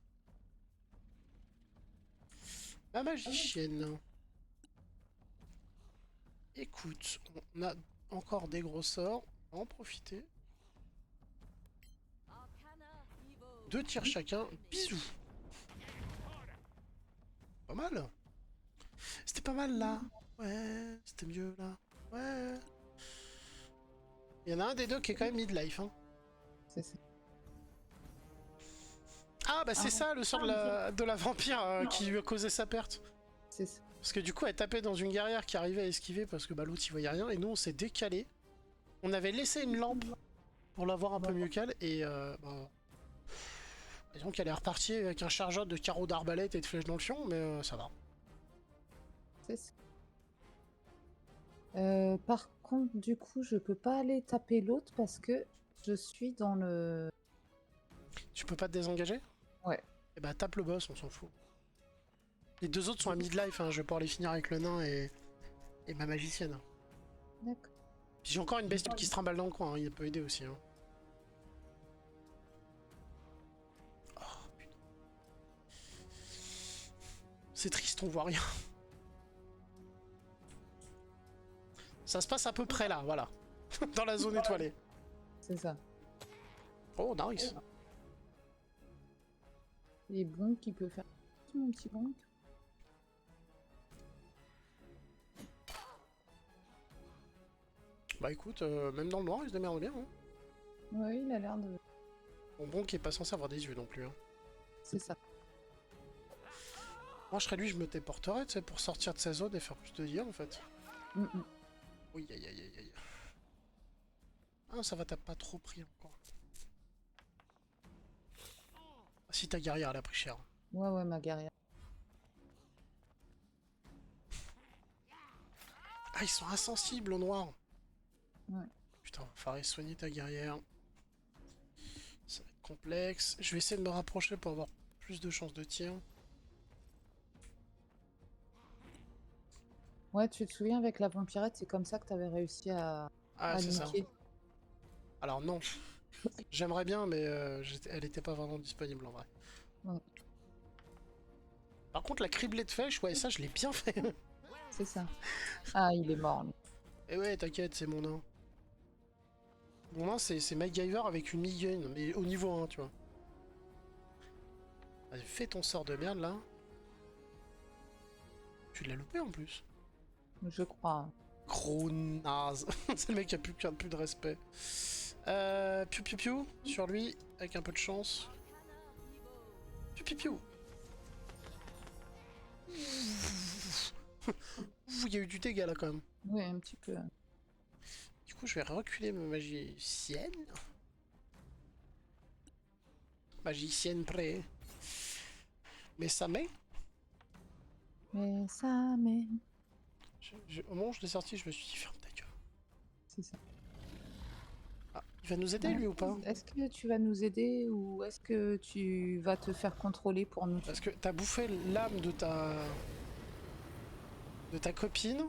La magicienne. Écoute, on a encore des gros sorts. On va en profiter. Arcana Evo. 2 tirs chacun. Bisous. Pas mal. C'était pas mal là. Ouais, c'était mieux là. Ouais. Il y en a un des deux qui est quand même midlife. Hein. C'est ça. Ah bah c'est ça le sort de la vampire qui lui a causé sa perte. C'est ça. Parce que du coup elle tapait dans une guerrière qui arrivait à esquiver parce que bah, l'autre il voyait rien et nous on s'est décalé. On avait laissé une lampe pour l'avoir un peu mieux qu'elle et bah, disons qu'elle est repartie avec un chargeur de carreaux d'arbalète et de flèches dans le fion mais ça va. C'est ça. Par contre, du coup, je peux pas aller taper l'autre parce que je suis dans le... Tu peux pas te désengager? Ouais. Et bah tape le boss, on s'en fout. Les deux autres sont à midlife, hein, je vais pouvoir les finir avec le nain et ma magicienne. D'accord. Puis j'ai encore une bestiole qui se trimballe dans le coin, hein, il peut aider aussi. Hein. Oh putain. C'est triste, on voit rien. Ça se passe à peu près là, voilà. Dans la zone étoilée. C'est ça. Oh, nice. Et Bonk qui peut faire... Mon petit Bonk. Bah écoute, même dans le noir, il se démerde bien. Hein. Ouais, il a l'air de... Bon qui est pas censé avoir des yeux non plus. Hein. C'est ça. Moi, je serais lui, je me téléporterais, tu sais, pour sortir de sa zone et faire plus de dégâts en fait. Oui, aïe aïe aïe aïe. Ah, ça va, t'as pas trop pris encore. Si ta guerrière, elle a pris cher. Ouais, ma guerrière. Ah, ils sont insensibles au noir. Ouais. Putain, va falloir soigner ta guerrière. Ça va être complexe. Je vais essayer de me rapprocher pour avoir plus de chances de tir. Ouais, tu te souviens avec la vampirette, c'est comme ça que t'avais réussi à C'est ça. niquer. Alors non. J'aimerais bien, mais elle était pas vraiment disponible en vrai. Ouais. Par contre, la criblée de flèches, ouais, ça je l'ai bien fait. C'est ça. Ah, il est mort, lui. Et ouais, t'inquiète, c'est mon nain. Mon nain, c'est MacGyver avec une migraine, mais au niveau 1, tu vois. Vas-y, fais ton sort de merde là. Tu l'as loupé en plus. Je crois. Gros naze. C'est le mec qui a plus de respect. Piu piu piu sur lui, avec un peu de chance. Piu piu piu. Il y a eu du dégât là quand même. Oui, un petit peu. Du coup, je vais reculer ma magicienne. Magicienne prêt. Mais ça met. Mais ça, mais... Au moment où je l'ai sorti, je me suis dit, ferme ta gueule. C'est ça. Ah, il va nous aider lui ou pas? Est-ce que tu vas nous aider ou est-ce que tu vas te faire contrôler pour nous? Parce que t'as bouffé l'âme de ta... de ta copine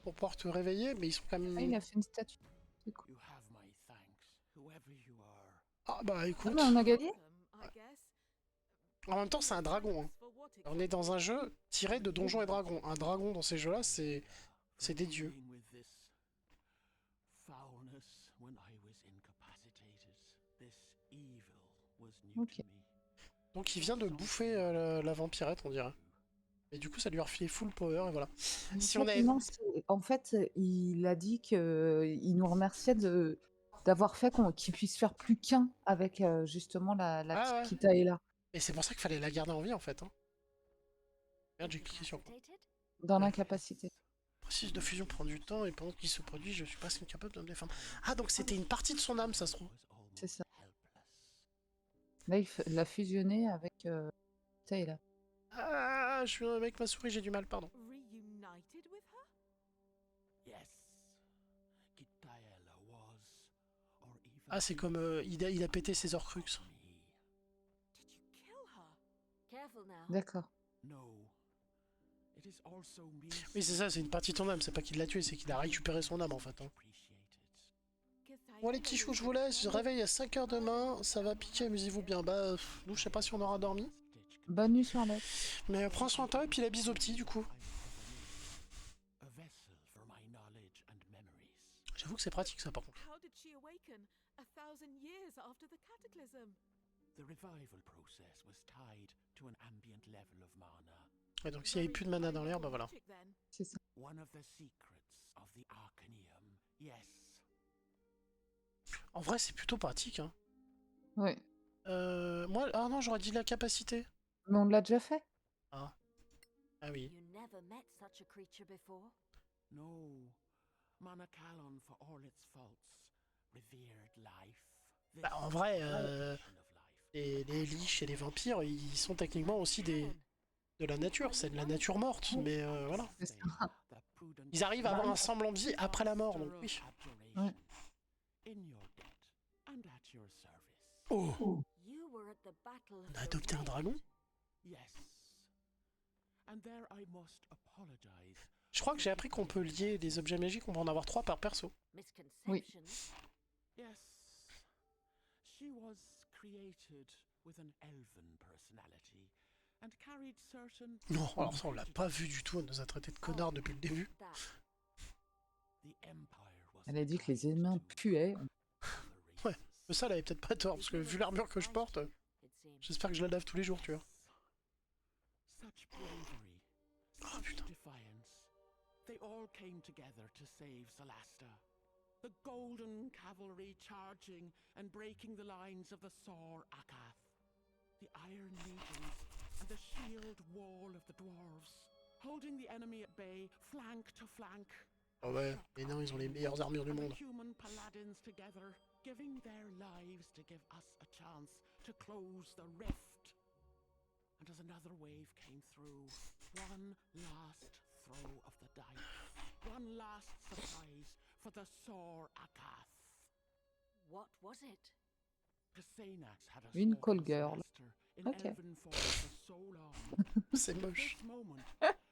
pour pouvoir te réveiller, mais ils sont quand Ah, il même... a fait une statue. C'est cool. You have my thanks, whoever you are. Ah bah Ah, écoute, mais on a gagné? I guess. en même temps c'est un dragon. Hein. For what it On est dans un jeu tiré de Donjons et Dragons. Un dragon dans ces jeux-là, c'est des dieux. Dealing with this foulness when I was incapacitated. This evil was new Ok. to me. Donc il vient de bouffer la vampirette, on dirait. Et du coup, ça lui a refilé full power, et voilà. Si En on fait, avait... non, en fait, il a dit qu'il nous remerciait d'avoir fait qu'il puisse faire plus qu'un avec justement la Ah ouais. petite Kitaela Et c'est pour ça qu'il fallait la garder en vie, en fait. Hein. Merde, j'ai cliqué sur quoi? incapacitated? dans l'incapacité. Le processus de fusion prend du temps, et pendant qu'il se produit, je suis presque incapable de me défendre. Ah, donc c'était une partie de son âme, ça se trouve. C'est ça. Là, il l'a fusionné avec Kitaela. Ah, je suis avec ma souris, j'ai du mal, pardon. Reunited with her? Yes. Kitaela was, or even Ah, c'est comme il a pété ses Horcrux. me. Did you kill her? Careful now. D'accord. No. It is also me. Oui, c'est ça, c'est une partie de son âme. C'est pas qu'il l'a tué, c'est qu'il a récupéré son âme, en fait. Hein. Appreciated. Bon, les petits choux, je vous laisse. Je réveille à 5 h demain. Ça va piquer, amusez-vous bien. Bah, nous, je sais pas si on aura dormi. Bonne nuit, Charlotte. Mais prends soin de toi, et puis la bise au petit, du coup. A vessel for my knowledge and memories. J'avoue que c'est pratique, ça, par contre. How did she awaken 1,000 years after the cataclysm? The revival process was tied to an ambient level of mana. Et donc, s'il n'y avait plus de mana dans l'air, bah voilà. Logic, then. C'est ça. One of the secrets of the Arcanium. Yes. En vrai, c'est plutôt pratique, hein. Oui. Moi, ah non, j'aurais dit la capacité. Mais on l'a déjà fait. Ah oui. You never met such a creature before? No. Manacalon, for all its faults, revered life. This Bah, en vrai, version of life. les liches et les vampires, ils sont techniquement aussi de la nature. C'est de la nature morte, mais voilà. C'est ça. Ils arrivent à avoir un semblant de vie après la mort, donc oui. Ouais. In your debt and at your service. Oh, You were at the battle of on a the adopté un Red. dragon? Yes. And there I must apologize. Je crois que j'ai appris qu'on peut lier des objets magiques, on peut en avoir 3 par perso. Misconception. Yes. She was created with an elven personality and carried certain. Non, alors ça, on l'a pas vu du tout, on nous a traités de connards depuis le début. That. The Empire was Elle a dit que les humains puaient. Ouais. Mais ça, elle avait peut-être pas tort, parce que vu l'armure que je porte, It seems. j'espère que je la lave tous les jours, tu vois. Such bravery, Oh, such putain. defiance. They all came together to save Solasta. The Golden Cavalry charging and breaking the lines of the Sor Akath. The Iron Legions and the shield wall of the dwarves. Holding the enemy at bay, flank to flank. Oh ouais, les nains, ils ont les meilleures armures du And monde. the human paladins together, giving their lives to give us a chance to close the rift. And as another wave came through, one last throw of the dice, one last surprise for the Sor Akath. What was it? Cassanax had a Une sought call the girl. Celester in Ok. elven form for so long. C'est At moche. this moment,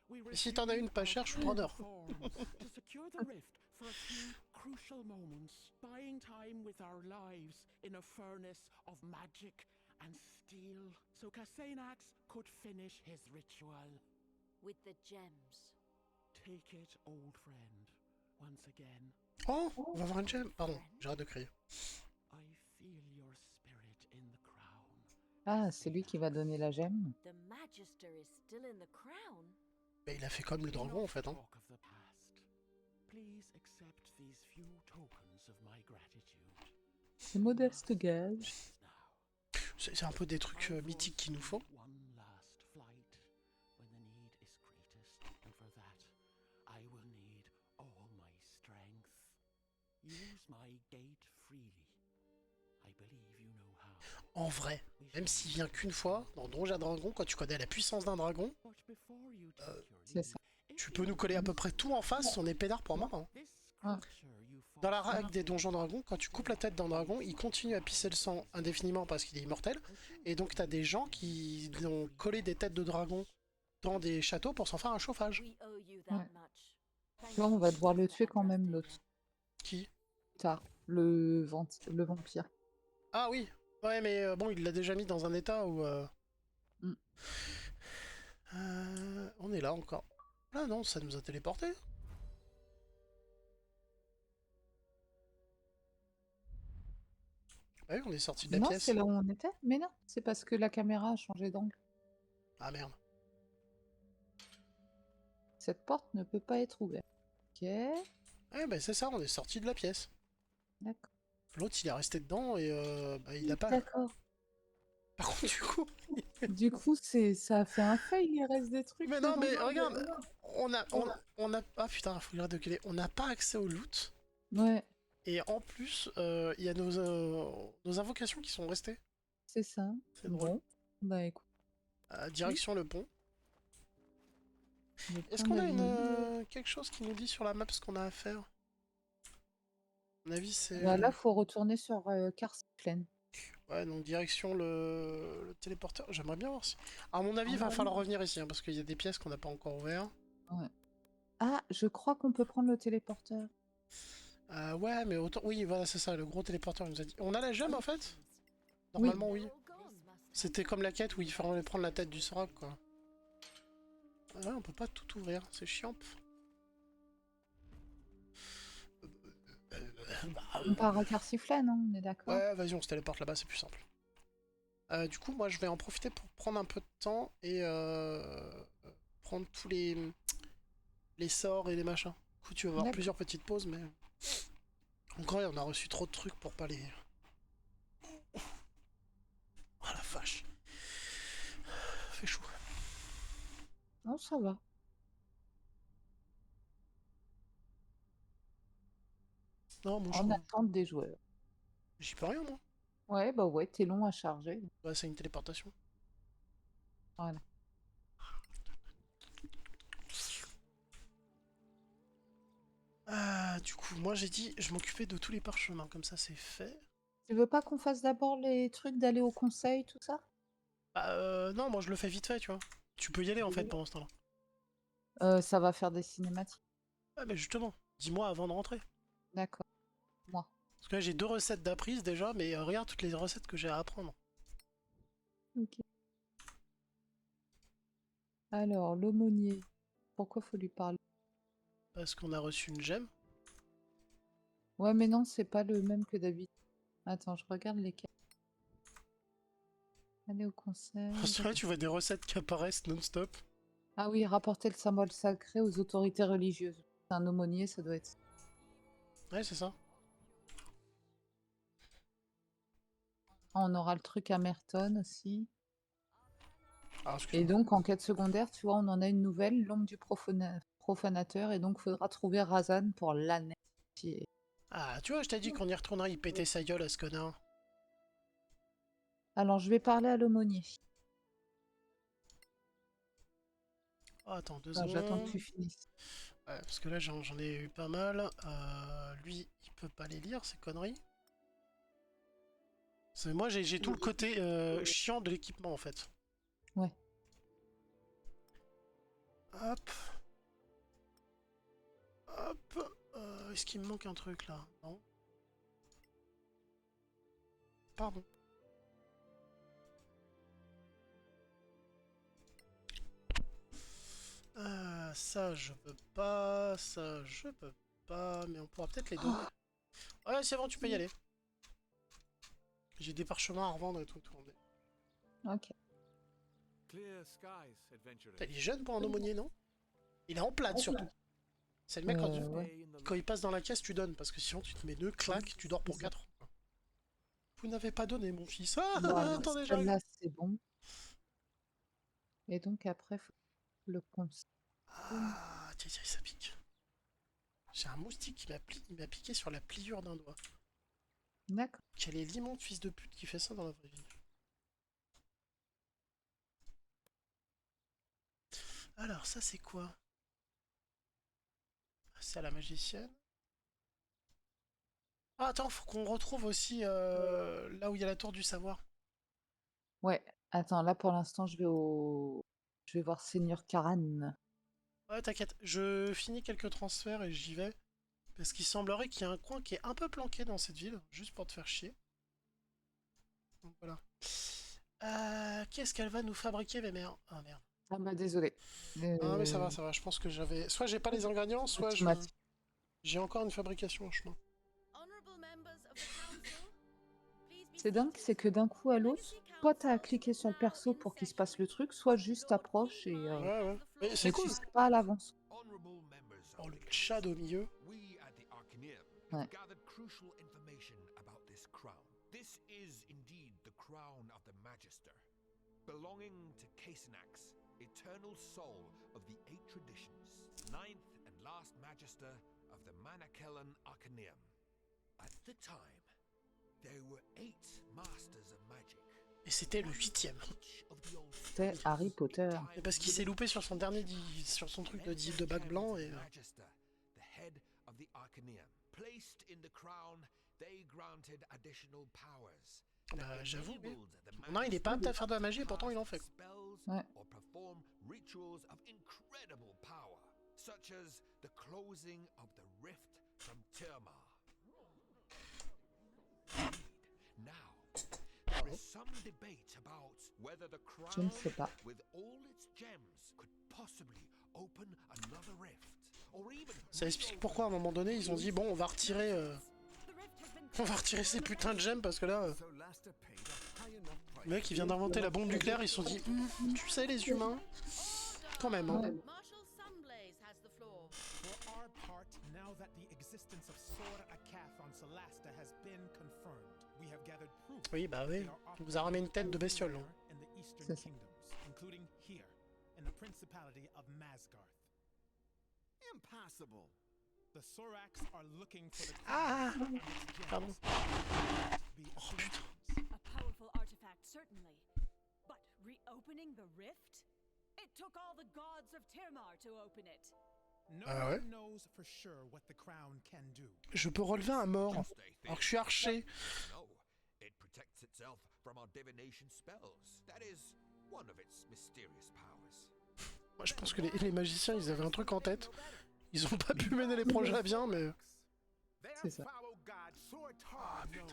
we Et si t'en as une pas resumed chère, our je suis preneur. forms to secure the rift for a few crucial moments, buying time with our lives in a furnace of magic and steel, so Cassanax could finish his ritual. With the gems. Take it, old friend, once again. Oh, on va voir une gemme. Pardon, j'arrête de crier. I feel your spirit in the crown. Ah, c'est lui qui va donner la gemme. The Magister is still in the crown. Mais il a fait comme le dragon, en fait. Hein. Talk of the past. Please accept these few tokens of my gratitude. C'est modeste gage. Now, C'est un peu des trucs mythiques qu'il nous faut. one last flight when the need is greatest, and for that I will need all my strength. Use my gate freely. I believe you know how. En vrai, We même shall s'il vient qu'une fois, dans Donjon Dragon, quand tu connais la puissance d'un dragon, But before you take your c'est leave, ça. if tu you peux nous coller à peu près tout en face, on est pédard pour moi. Hein. this Ah. creature you Dans la fought règle des Donjons Dragons, quand tu coupes la tête d'un dragon, il continue à pisser le sang indéfiniment parce qu'il est immortel. Et donc t'as des gens qui ont collé des têtes de dragon dans des châteaux pour s'en faire un chauffage. We owe you that Ouais. much. Tu vois, on va devoir le tuer quand même, l'autre. Qui? Tard. Le vampire. Ah oui. Ouais, mais bon, il l'a déjà mis dans un état où... Mm. On est là encore. Ah non, ça nous a téléporté. Ah oui, on est sorti de la Non, pièce. c'est là où on était. Mais non, c'est parce que la caméra a changé d'angle. Ah merde. Cette porte ne peut pas être ouverte. Ok, Ouais, bah c'est ça, on est sorti de la pièce. d'accord. L'autre, il est resté dedans et bah, il a pas... D'accord. Par contre, du coup... Du coup, ça a fait un fail, il reste des trucs Mais non, dedans. mais regarde, on a... Ah putain, faut que j'arrête de caler. On n'a pas accès au loot. Ouais, Et en plus, il y a nos invocations qui sont restées. c'est ça. C'est drôle. Bon, bah écoute. Direction le pont. le Est-ce point qu'on a d'avis. quelque chose qui nous dit sur la map ce qu'on a à faire? À mon avis, c'est... Bah, là, faut retourner sur Carsiflène. Ouais, donc direction le téléporteur. J'aimerais bien voir si... À mon avis, il va falloir revenir ici, hein, parce qu'il y a des pièces qu'on n'a pas encore ouvertes. Ouais. Ah, je crois qu'on peut prendre le téléporteur. Ouais, mais autant... Oui, voilà, c'est ça, le gros téléporteur nous a dit. On a la gemme, en fait? Normalement, oui. C'était comme la quête où il fallait prendre la tête du Sorok, quoi. Ouais, on peut pas tout ouvrir, c'est chiant. On part à Carsiflène, hein, on est d'accord? Ouais, vas-y, on se téléporte là-bas, c'est plus simple. Du coup, moi, je vais en profiter pour prendre un peu de temps et prendre tous les sorts et les machins. Du coup, tu vas avoir D'accord. plusieurs petites pauses, mais... Encore, on a reçu trop de trucs pour pas les... Oh la vache. Fait chaud. Non, ça va. Non, moi, En attente des joueurs. j'y peux rien, moi. Ouais, bah ouais, t'es long à charger. Ouais, c'est une téléportation. Voilà. Du coup, moi, j'ai dit, je m'occupais de tous les parchemins, comme ça, c'est fait. Tu veux pas qu'on fasse d'abord les trucs d'aller au conseil, tout ça? Non, moi, je le fais vite fait, tu vois. Tu peux y aller, en fait, pendant ce temps-là. Ça va faire des cinématiques. Ouais, mais justement, dis-moi avant de rentrer. D'accord. Moi. Parce que là, j'ai 2 recettes d'apprise déjà, mais regarde toutes les recettes que j'ai à apprendre. Ok. Alors, l'aumônier. Pourquoi faut lui parler? Parce qu'on a reçu une gemme. Ouais, mais non, c'est pas le même que d'habitude. Attends, je regarde lesquels. Aller au conseil. C'est vrai, tu vois des recettes qui apparaissent non-stop. Ah oui, rapporter le symbole sacré aux autorités religieuses. C'est un aumônier, ça doit être. Ouais, c'est ça. Ah, on aura le truc à Merton aussi. Alors, Et excuse-moi. donc, en quête secondaire, tu vois, on en a une nouvelle, l'ombre du profanateur. Et donc, faudra trouver Razan pour l'anéantir. Ah, tu vois, je t'ai dit qu'on y retournerait, il pétait sa gueule à ce connard. Alors, je vais parler à l'aumônier. Oh, attends, 2 Enfin, j'attends que secondes. tu finisses. Ouais, parce que là, j'en ai eu pas mal. Lui, il peut pas les lire, ces conneries. Moi, j'ai tout le côté chiant de l'équipement, en fait. Ouais. Hop. Hop. Est-ce qu'il me manque un truc, là? Non. Pardon. Ça, je peux pas. Ça, je peux pas. Mais on pourra peut-être les donner. Ouais, c'est bon, tu peux y aller. J'ai des parchemins à revendre et tout. Ok. Clear skies, adventurer. Putain, il est jeune pour un aumônier, non? Il est en plate, surtout. C'est le mec, ouais. quand il passe dans la caisse, tu donnes. Parce que sinon, tu te mets 2 claques, tu dors pour 4 ans. Vous n'avez pas donné, mon fils. Ah, Bon, alors, attendez, j'arrive. celle-là, c'est bon. Et donc, après, faut le conseil. Ah, tiens, tiens, ça pique. J'ai un moustique qui m'a piqué sur la pliure d'un doigt. D'accord. Quel est l'immonde fils de pute qui fait ça dans la vraie vie? Alors, ça, c'est quoi? C'est à la magicienne. Ah, attends, faut qu'on retrouve aussi là où il y a la tour du savoir. Ouais. Attends, là, pour l'instant, je je vais voir Seigneur Karan. Ouais, t'inquiète, je finis quelques transferts et j'y vais. Parce qu'il semblerait qu'il y a un coin qui est un peu planqué dans cette ville, juste pour te faire chier. Donc voilà. Qu'est-ce qu'elle va nous fabriquer, mes mères? Ah merde. Ah bah désolé. Ah mais ça va, je pense que j'avais... Soit j'ai pas les ingrédients, soit Automatique. j'ai encore une fabrication en chemin. Honorable members of the council, please be C'est dingue, seated. c'est que d'un coup à The l'autre, Legacy soit Council t'as cliqué sur le is perso now pour in qu'il se passe session. le truc, soit juste Lord t'approches et Keymind Ouais, ouais. has the Mais floor. c'est mais cool. tu sais pas à l'avance. Honorable members Oh, of le the Tchad au council, milieu. we at the Arcaneum Ouais. have gathered crucial information about this crown. This is indeed the crown of the Magister, belonging to Casenax, eternal soul of the eight traditions, ninth and last Magister of the Manakellan Arcaneum. At the time, there were 8 masters of magic. Et c'était le 8ème. Each of the old C'était Harry Potter. Mais parce qu'il s'est loupé sur son dernier sur son truc de bac blanc et... Magister, the head of the Arcaneum. Placed in the crown, they granted additional powers. Bah j'avoue, mais... Enabled the Non, il est pas apte à faire de la magister magie et pourtant il en fait. cast spells Ouais. or perform rituals of incredible power, such as the closing of the rift from Tirmar. Now, there is some debate about whether the Je ne crown sais pas. with all its gems could possibly open another rift, or even Ça explique pourquoi à un moment donné ils ont dit bon on va retirer on va retirer ces putains de gemmes parce que là le mec il vient d'inventer la bombe nucléaire, ils se sont dit tu sais les humains quand même hein. Ouais. Marshal Sunblaze has the floor. For our part, now that the existence of Sor Akath on Solasta has been confirmed, we have gathered proof. Oui bah oui, They are il vous a ramené une tête de bestiole. operating hein. in the Eastern C'est ça. Kingdoms, including here, in the Principality of Masgarth. Impossible. The Sorax are looking for the Ah crown and its pardon. gems. Be Oh putain. A powerful artifact, certainly. But reopening the rift? It took all the gods of Tirmar to open it. No Ah ouais? one knows for sure what the crown can do. Je peux relever un mort just a alors que je suis archer. No, it protects itself from our divination spells. That is one of its mysterious powers. Moi je pense que les magiciens ils avaient un truc en tête. Ils ont pas pu mener les projets à bien mais... Their C'est ça. foul god Sortar knows.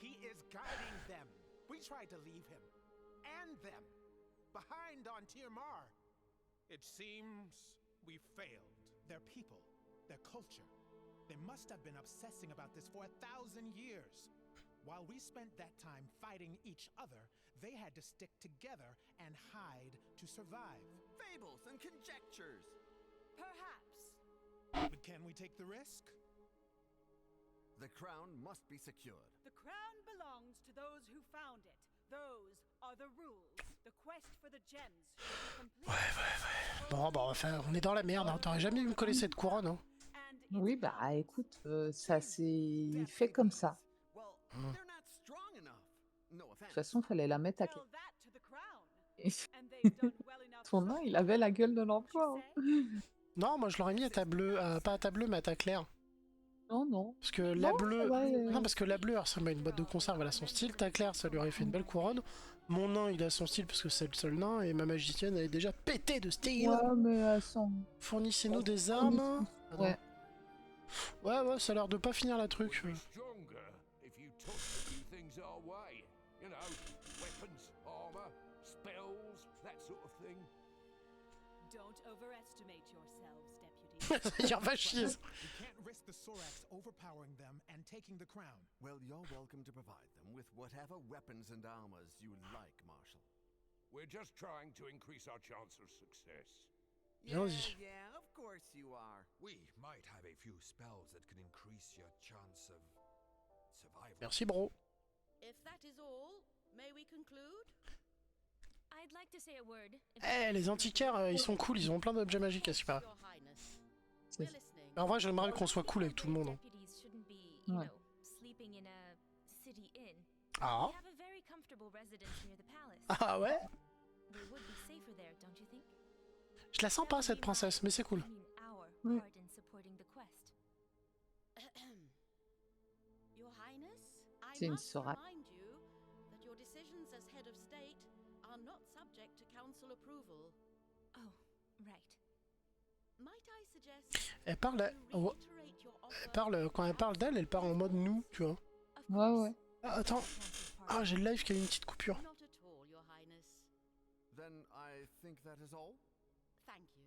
He is guiding them. We tried to leave him and them behind on Tirmar. It seems we failed. Their people, their culture, they must have been obsessing about this for 1,000 years. While we spent that time fighting each other, they had to stick together and hide to survive. Fables and conjectures. Perhaps. But can we take the risk? The crown must be secured. The crown belongs to those who found it. Those are the rules. The quest for the gems should be complete. Bon bah on est dans la merde, hein. T'aurais jamais dû me coller cette couronne hein. And its Oui, bah écoute, ça s'est fait comme ça. Well, Hmm. they're not strong enough. No De toute offense. façon, fallait la mettre à tell that to the crown. Et And they've done well enough. ton nain, il avait la gueule de l'emploi. hein. Non moi je l'aurais mis à ta bleue, pas à ta bleue mais à ta claire. Non, non. Parce que la Non, bleue... ça va, Non parce que la bleue elle ressemble à une boîte de conserve, elle a son style, ta claire ça lui aurait fait une belle couronne. Mon nain il a son style parce que c'est le seul nain et ma magicienne elle est déjà pétée de style. Ouais, mais elles sont... Fournissez-nous des armes. Attends. Ouais. Ouais ça a l'air de pas finir la truc. Stronger if you took a few things our way. You know, weapons, armor, spells, that sort of thing. Don't overestimate yourselves, deputy. Ça veut dire va chier. We can't risk the Sorax overpowering them and taking the crown. Well, you're welcome to provide them with whatever weapons and armors you like, Marshal. We're just trying to increase our chance of success. Vas-y. Yeah, of course you are. We might have a few spells that can increase your chance of survival. Merci bro. If that is all, may we conclude? I'd like to say a word. Eh les antiquaires ils sont cool, ils ont plein d'objets magiques à ce qui paraît. Your Highness. C'est- We're listening. En vrai j'aimerais qu'on soit cool avec tout le monde. hein. Deputies shouldn't be, you Ouais. know, sleeping in a city inn. Ah. We have a very comfortable residence near the palace. Ah ouais. They would be safer there, don't you think? Je la sens pas cette princesse mais c'est cool. I mean, our Ouais. part in supporting the quest. Your Highness, I C'est une must Sorac. remind you that your decisions as head of state are not subject to council approval. Right. Might I suggest Elle parle, you oh, reiterate your offer elle parle, quand elle parle d'elle, elle parle en mode nous, tu vois. of Ouais, course, ouais. Ah, attends, ah, j'ai le live qui a eu une petite coupure. Not at all, Your Highness. Then I think that is all. Thank you.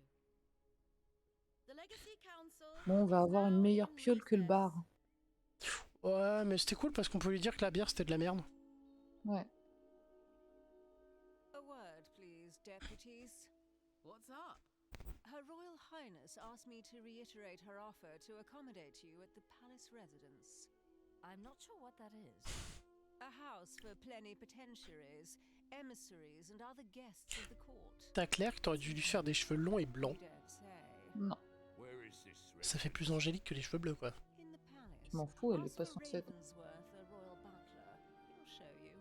The Legacy Council Bon, on va is avoir une now meilleure in piole que le recess. bar. Ouais, mais c'était cool parce qu'on peut lui dire que la bière c'était de la merde. Ouais. A word, please, deputies. What's up? Her Royal Highness asked me to reiterate her offer to accommodate you at the palace residence. I'm not sure what that is. A house for plenipotentiaries, emissaries, and other guests of the court. T'as clair que t'aurais dû lui faire des cheveux longs et blancs. You don't say. Non, Where is this Ça fait plus angélique que les cheveux bleus, quoi. In the palace. je m'en fous, elle est Ask pas for censée être. Ravensworth, a royal butler. He'll show you.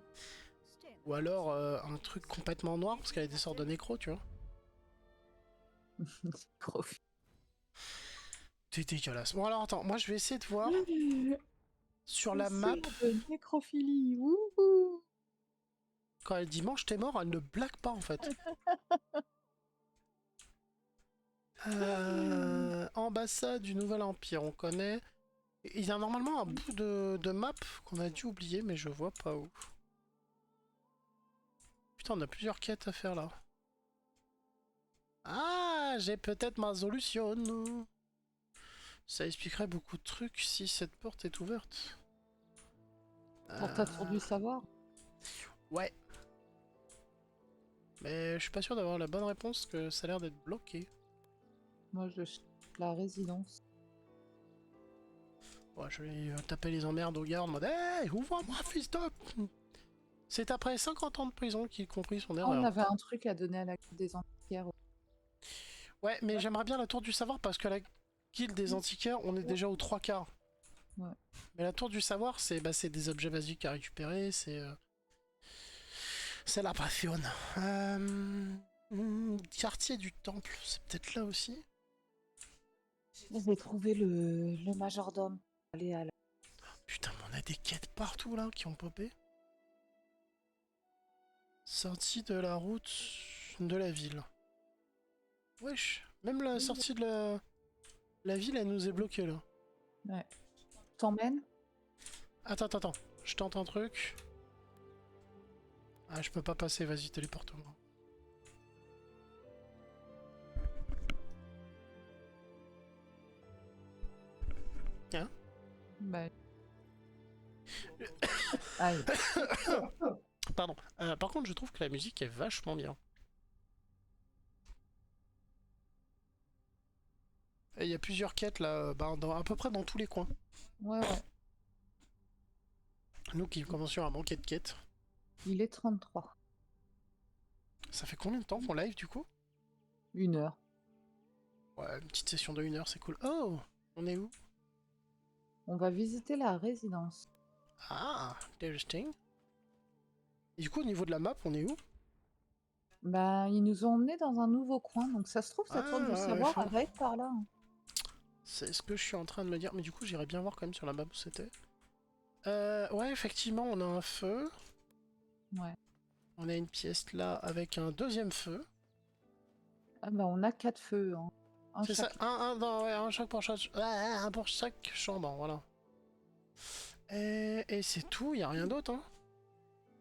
Stay in Ou alors un truc complètement noir parce qu'elle a des sortes de nécro, tu vois. Profite. C'est dégueulasse. Bon alors attends, moi je vais essayer de voir sur la map. De nécrophilie. Wouhou. Quand elle dit mange t'es mort, elle ne blague pas en fait. Ambassade du Nouvel Empire, on connaît. Il y a normalement un bout de map qu'on a dû oublier, mais je vois pas où. Putain, on a plusieurs quêtes à faire là. Ah, j'ai peut-être ma solution. Ça expliquerait beaucoup de trucs si cette porte est ouverte. Pour ta tour du savoir. Ouais. Mais je suis pas sûr d'avoir la bonne réponse, que ça a l'air d'être bloqué. Moi, je cherche la résidence. Ouais, je vais taper les emmerdes au gars en mode hey, ouvre-moi, fils de... C'est après 50 ans de prison qu'il comprit son Ah, erreur. on avait un truc à donner à la guilde des antiquaires. Ouais, mais j'aimerais bien la tour du savoir parce que la guilde des antiquaires, on est déjà aux 3/4. Ouais. Mais la tour du savoir, c'est des objets basiques à récupérer, c'est la passion. Quartier du temple, c'est peut-être là aussi. J'ai trouvé le majordome. Allez, à la... Putain, mais on a des quêtes partout là qui ont popé. Sortie de la route de la ville. Wesh, même la sortie de la ville, elle nous est bloquée là. Ouais. T'emmènes? Attends, je tente un truc. Ah, je peux pas passer, vas-y, téléporte-moi. Hein? Bah. Aïe. Pardon. Par contre, je trouve que la musique est vachement bien. Et il y a plusieurs quêtes là, à peu près dans tous les coins. Ouais, ouais. Nous qui commencions à manquer de quêtes. Il est 33. Ça fait combien de temps qu'on live du coup? 1 heure. Ouais, une petite session de 1 heure, c'est cool. Oh, on est où? On va visiter la résidence. Ah, interesting. Et du coup, au niveau de la map, on est où? Bah, ils nous ont emmenés dans un nouveau coin, donc ça se trouve, sa tour du ouais, savoir, faut- elle va être par là. Hein. C'est ce que je suis en train de me dire, mais du coup, j'irais bien voir quand même sur la map où c'était. Ouais, effectivement, on a un feu. Ouais. On a une pièce là avec un deuxième feu. Ah bah, on a 4 feux. Hein. Un C'est ça, chaque. un chaque pour chaque, ouais, un pour chaque chambre, voilà. Et c'est tout, y a rien d'autre, hein.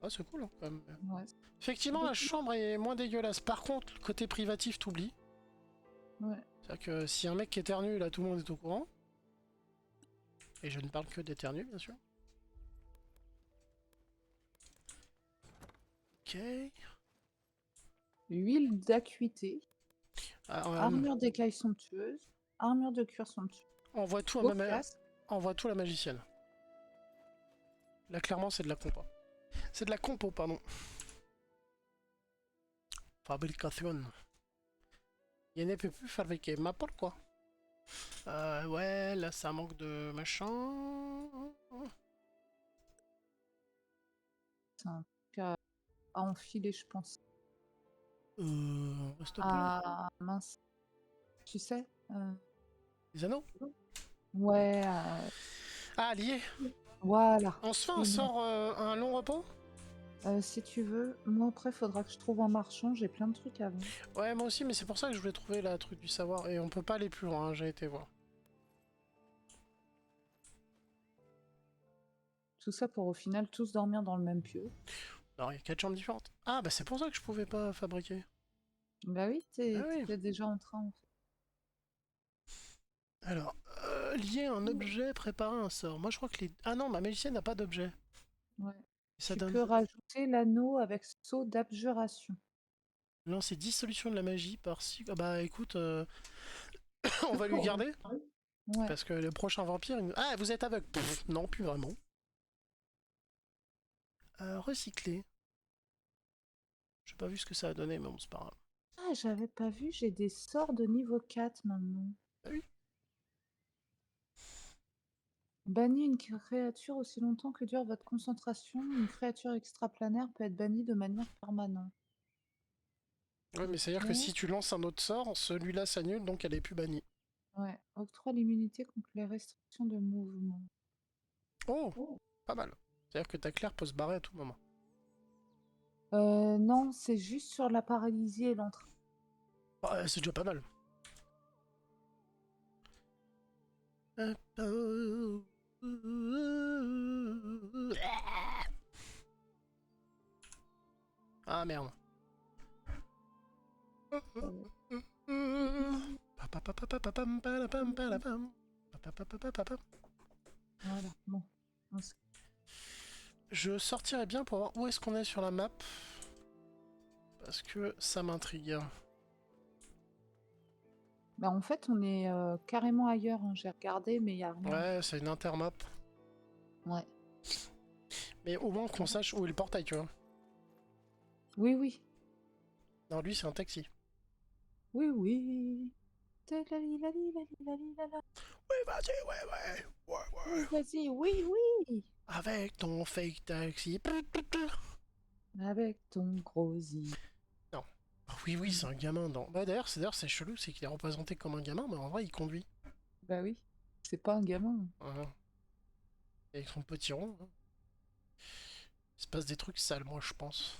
Ah, c'est cool, hein, quand même. Ouais. Effectivement, la chambre est moins dégueulasse. Par contre, le côté privatif, t'oublies. Ouais. C'est-à-dire que si un mec qui éternue, là, tout le monde est au courant. Et je ne parle que d'éternuer, bien sûr. Ok. Huile d'acuité. Ah, Armure d'écaille somptueuse. Armure de cuir somptueuse. envoie tout à Beau ma casque. envoie tout à la magicienne. Là, clairement, c'est de la compo. C'est de la compo, pardon. Fabrication. Il ne peut plus fabriquer. Mais pourquoi? Ouais, là, ça manque de machin. C'est un truc à enfiler, je pense. Reste peu. Ah, mince. Tu sais Les anneaux? Ouais. Ah, lié. Voilà. On se fait un sort, un long repos? Si tu veux, moi après faudra que je trouve un marchand, j'ai plein de trucs à vendre. Ouais, moi aussi, mais c'est pour ça que je voulais trouver la truc du savoir. Et on peut pas aller plus loin, hein, j'ai été voir. Tout ça pour au final tous dormir dans le même pieu. Alors, il y a 4 chambres différentes. Ah, bah c'est pour ça que je pouvais pas fabriquer. Bah oui, Ah oui. t'étais déjà en train. En fait. Alors, lier un objet, préparer un sort. Moi, je crois que les... Ah non, ma magicienne n'a pas d'objet. Ouais. Ça Tu donne... peux rajouter l'anneau avec sceau d'abjuration. Lancer 10 solutions de la magie par si... Ah bah écoute, on va lui garder. Ouais. Parce que le prochain vampire... Ah, vous êtes aveugle. Pff, non, plus vraiment. Recycler. J'ai pas vu ce que ça a donné, mais bon, c'est pas grave. Ah, j'avais pas vu, j'ai des sorts de niveau 4 maintenant. Ah oui. Bannis une créature aussi longtemps que dure votre concentration. Une créature extraplanaire peut être bannie de manière permanente. Ouais, mais c'est-à-dire que si tu lances un autre sort, celui-là s'annule, donc elle est plus bannie. Ouais. Octroie l'immunité contre les restrictions de mouvement. Oh, pas mal. C'est-à-dire que ta Claire peut se barrer à tout moment. Non, c'est juste sur la paralysie et l'entrain. Bah, c'est déjà pas mal. Ah merde. Voilà, bon. Je sortirais bien pour voir où est-ce qu'on est sur la map. Parce que ça m'intrigue. Bah en fait, on est carrément ailleurs, hein. J'ai regardé, mais il n'y a rien. Ouais, c'est une intermap. Ouais. Mais au moins qu'on sache où est le portail, tu vois. Oui, oui. Non, lui, c'est un taxi. Oui, oui. Oui, vas-y, ouais. Vas-y, oui, oui. Avec ton fake taxi. Avec ton gros i. Non. Oui, c'est un gamin. Non. Bah, d'ailleurs, c'est chelou, c'est qu'il est représenté comme un gamin, mais en vrai, il conduit. Bah oui. C'est pas un gamin. Voilà. Avec son petit rond. Hein. Il se passe des trucs sales, moi, je pense.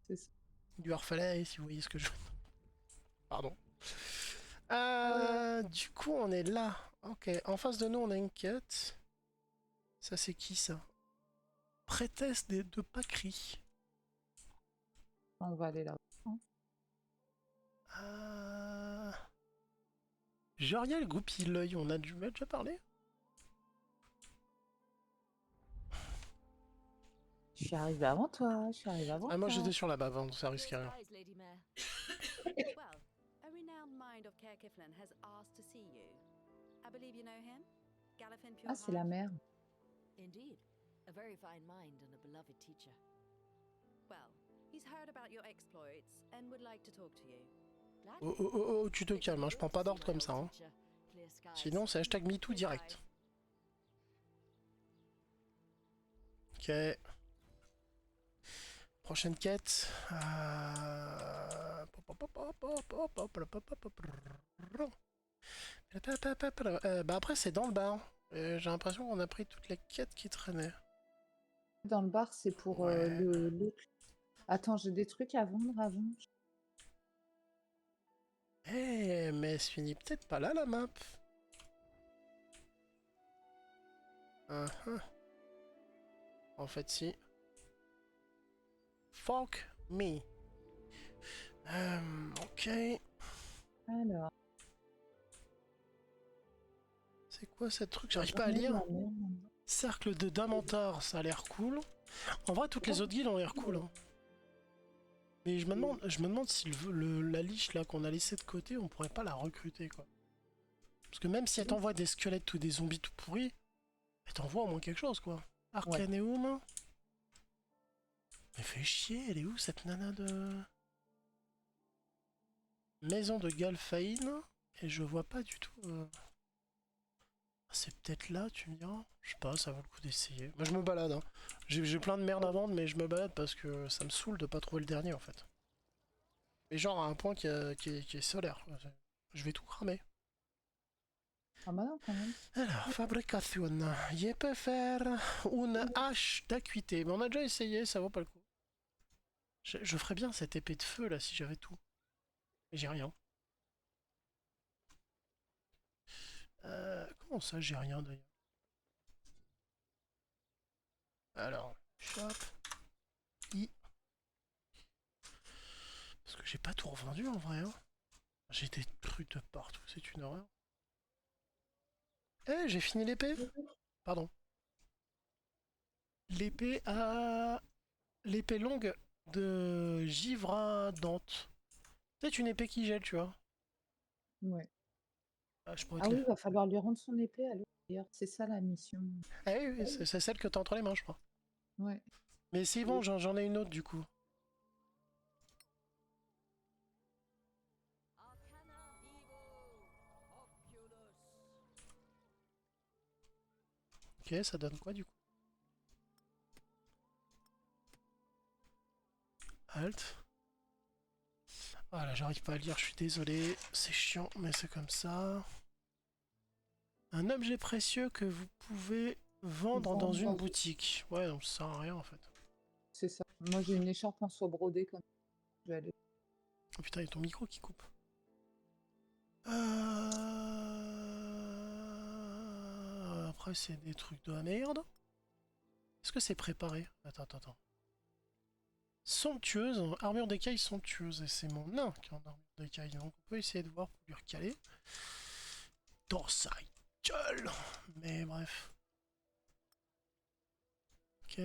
C'est ça. Du harfalais, si vous voyez ce que je veux. Pardon. Du coup, on est là. Ok, en face de nous, on a une quête. Ça, c'est qui, ça? Prêtesse de Pâquerie. On va aller là. Joriel goupille l'œil, on a déjà parlé? Je suis arrivée avant toi, Ah, moi j'étais sur la bave, donc ça risquait rien. Well, a renowned mind of Caer Kiflin has asked to see you. I believe you know him? Galifin Pure Ah, c'est la mère. Indeed, a very fine mind and a beloved teacher. Well, he's heard about your exploits and would like to talk to you. Oh, tu te calmes, hein, je prends pas d'ordre comme ça. Hein. Sinon, c'est hashtag MeToo direct. Ok. Prochaine quête. Bah après, c'est dans le bar. J'ai l'impression qu'on a pris toutes les quêtes qui traînaient. Dans le bar, c'est pour le... Attends, j'ai des trucs à vendre avant. Eh, mais elle se finit peut-être pas là, la map. En fait, si. Fuck me. Ok. Alors. C'est quoi ce truc? J'arrive pas à lire. Cercle de Damantar, ça a l'air cool. En vrai, toutes les autres guildes ont l'air cool. Hein. Mais je me demande si la liche là qu'on a laissée de côté, on pourrait pas la recruter quoi. Parce que même si elle t'envoie des squelettes ou des zombies tout pourris, elle t'envoie au moins quelque chose quoi. Arcaneum. Mais fait chier, elle est où cette nana de... Maison de Galfaïne. Et je vois pas du tout... C'est peut-être là, tu me diras. Je sais pas, ça vaut le coup d'essayer. Moi je me balade, hein. J'ai plein de merde à vendre, mais je me balade parce que ça me saoule de pas trouver le dernier en fait. Mais genre à un point qui est solaire. Je vais tout cramer. Ah bah non, quand même. Alors, fabrication. Je peux faire une hache d'acuité. Mais on a déjà essayé, ça vaut pas le coup. Je ferais bien cette épée de feu là si j'avais tout. Mais j'ai rien. Comment ça j'ai rien d'ailleurs? Alors, shop. I. Parce que j'ai pas tout revendu en vrai. Hein. J'ai des trucs de partout, c'est une horreur. Eh, j'ai fini l'épée. Pardon. L'épée à... L'épée longue de Givra Dante. C'est une épée qui gèle, tu vois. Ouais. Ah, je pourrais Ah te oui, il va falloir lui rendre son épée à l'autre, d'ailleurs. C'est ça la mission. Ah oui, oui, c'est celle que t'as entre les mains, je crois. Ouais. Mais c'est bon, j'en ai une autre du coup. Ok, ça donne quoi du coup? Alt. Ah là, j'arrive pas à lire, je suis désolé. C'est chiant, mais c'est comme ça. Un objet précieux que vous pouvez vendre dans une boutique. Ouais, donc ça sert à rien en fait. C'est ça. Moi, j'ai une écharpe en soie brodée comme ça. Je vais aller. Oh putain, il y a ton micro qui coupe. Après, c'est des trucs de la merde. Est-ce que c'est préparé? Attends. Somptueuse, armure d'écaille somptueuse. Et c'est mon nain qui est en armure d'écaille. Donc on peut essayer de voir pour lui recaler. Dans sa gueule. Mais bref. Ok.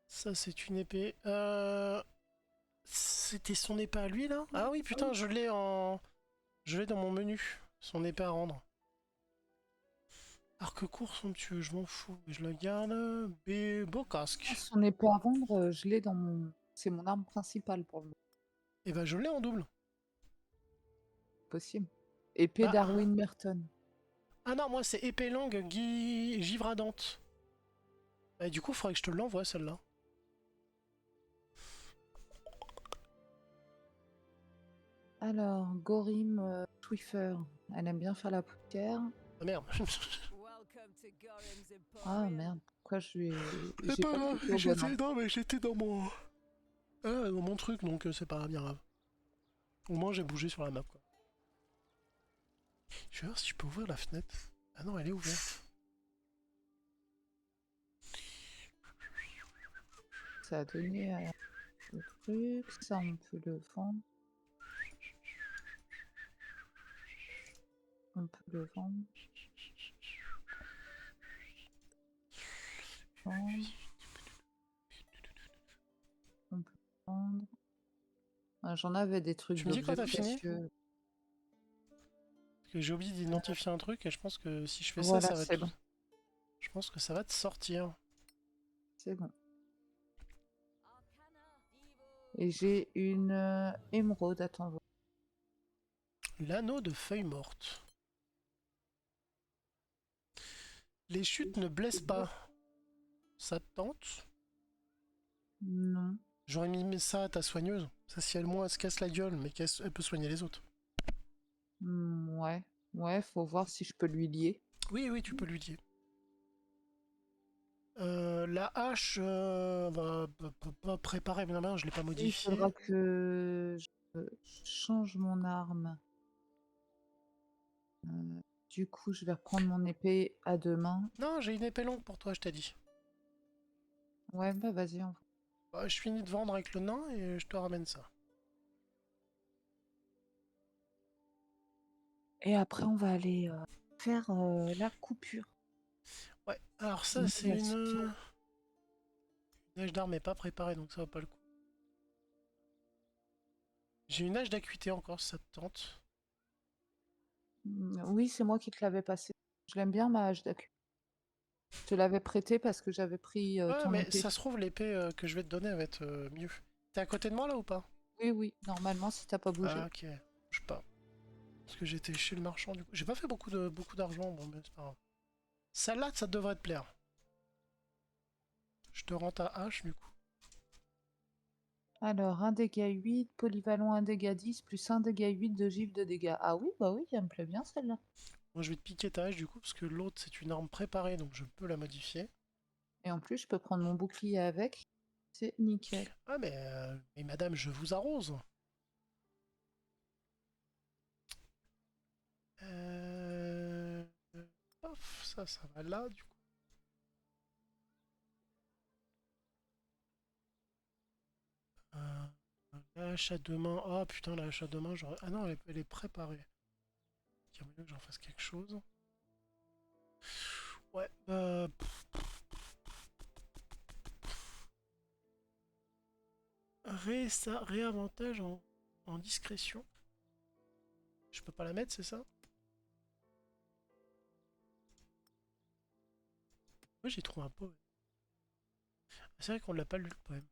Ça, c'est une épée. C'était son épée à lui, là? Ah oui, putain, je l'ai en... Je l'ai dans mon menu. Son épée à rendre. Arc court somptueux, je m'en fous. Je le garde. Beau casque. Son épée à vendre, je l'ai dans mon... C'est mon arme principale pour le moment. Et ben, je l'ai en double. Possible. Épée Darwin Merton. Ah non, moi, c'est épée longue Givradante. Et du coup, il faudrait que je te l'envoie, celle-là. Alors, Gorim Swiffer. Elle aime bien faire la poussière. Ah merde. Ah merde, pourquoi je lui ai... C'est pas grave, non, mais j'étais dans mon... dans mon truc, donc c'est pas bien grave. Au moins, j'ai bougé sur la map, quoi. Je vais voir si je peux ouvrir la fenêtre. Ah non, elle est ouverte. Ça a donné le truc, ça on peut le vendre. On peut le vendre. On peut vendre. Ah, j'en avais des trucs. Tu me dis quand t'as fini? Parce que j'ai oublié d'identifier un truc et je pense que si je fais voilà, ça va te... bon. Je pense que ça va te sortir. C'est bon. Et j'ai une émeraude, attends. L'anneau de feuilles mortes. Les chutes ne blessent pas. Ça te tente? Non. J'aurais mis ça à ta soigneuse. Ça, si elle, moi, elle se casse la gueule, mais elle peut soigner les autres. Ouais. Ouais, faut voir si je peux lui lier. Oui, tu peux lui lier. La hache va préparer, mais non, je l'ai pas modifiée. Il faudra que je change mon arme. Du coup, je vais reprendre mon épée à deux mains. Non, j'ai une épée longue pour toi, je t'ai dit. Ouais, bah vas-y. Je finis de vendre avec le nain et je te ramène ça. Et après, on va aller faire la coupure. Ouais, alors ça, c'est une hache d'arme, mais pas préparée, donc ça va pas le coup. J'ai une hache d'acuité encore, si ça te tente. Oui, c'est moi qui te l'avais passé. Je l'aime bien, ma hache d'acuité. Je te l'avais prêté parce que j'avais pris ton mais épée. ça se trouve, l'épée que je vais te donner va être mieux. T'es à côté de moi, là, ou pas? Oui, normalement, si t'as pas bougé. Ah, ok, bouge pas. Parce que j'étais chez le marchand, du coup. J'ai pas fait beaucoup d'argent, bon, mais c'est pas grave. Celle-là, ça devrait te plaire. Je te rends ta hache, du coup. Alors, 1 dégât 8, polyvalent 1 dégât 10, plus 1 dégât 8 de gifle de dégâts. Ah oui, bah oui, elle me plaît bien celle-là. Moi, je vais te piquer ta hache, du coup, parce que l'autre, c'est une arme préparée, donc je peux la modifier. Et en plus, je peux prendre mon bouclier avec. C'est nickel. Ah, mais madame, je vous arrose. Euh... Paf, ça va là, du coup. L'achat demain. Oh putain, l'achat demain, j'aurais. Ah non, elle est préparée. Il y a moyen que j'en fasse quelque chose. Ouais, réavantage en discrétion. Je peux pas la mettre, c'est ça? Moi j'ai trouvé un poème. C'est vrai qu'on l'a pas lu le poème.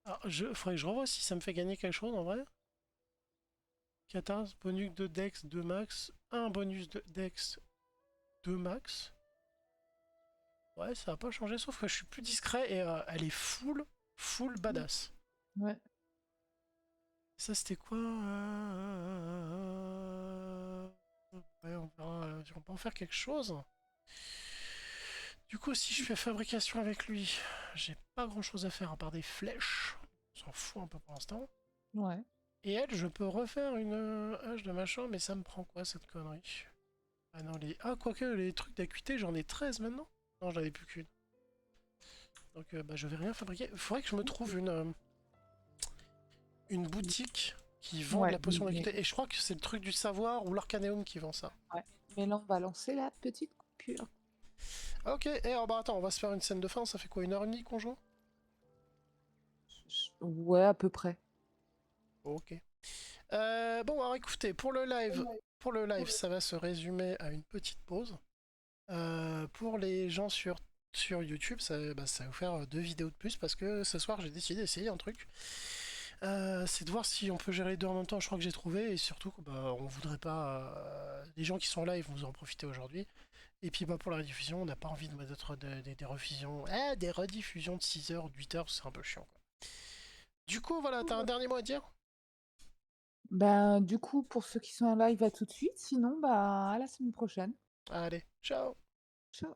Alors, faudrait que je revoie si ça me fait gagner quelque chose en vrai. 14, bonus de Dex 2 max. Un bonus de Dex 2 max. Ouais, ça va pas changer, sauf que je suis plus discret et elle est full badass. Ouais. Ça c'était quoi Ouais, on verra si on peut en faire quelque chose. Du coup, si je fais fabrication avec lui, j'ai pas grand chose à faire à part des flèches. On s'en fout un peu pour l'instant. Ouais. Et elle, je peux refaire une hache de machin, mais ça me prend quoi cette connerie? Ah non, quoique les trucs d'acuité, j'en ai 13 maintenant. Non, j'en avais plus qu'une. Donc je vais rien fabriquer. Il faudrait que je me trouve une boutique qui vend de la potion d'acuité. Et je crois que c'est le truc du savoir ou l'Arcaneum qui vend ça. Ouais. Mais là, on va lancer la petite coupure. Ok, et alors bah attends, on va se faire une scène de fin. Ça fait quoi, 1h30 qu'on joue? Ouais, à peu près. Ok. Bon, alors écoutez, pour le live, ça va se résumer à une petite pause. Pour les gens sur YouTube, ça va vous faire 2 vidéos de plus parce que ce soir j'ai décidé d'essayer un truc. C'est de voir si on peut gérer les deux en même temps. Je crois que j'ai trouvé et surtout on voudrait pas. Les gens qui sont là, ils vont en profiter aujourd'hui. Et puis pour la rediffusion, on n'a pas envie de mettre des rediffusions. Des rediffusions de 6h ou de 8h, c'est un peu chiant quoi. Du coup, voilà, t'as un dernier mot à dire? Ben, du coup, pour ceux qui sont en live, à tout de suite. Sinon, bah, à la semaine prochaine. Allez, ciao! Ciao.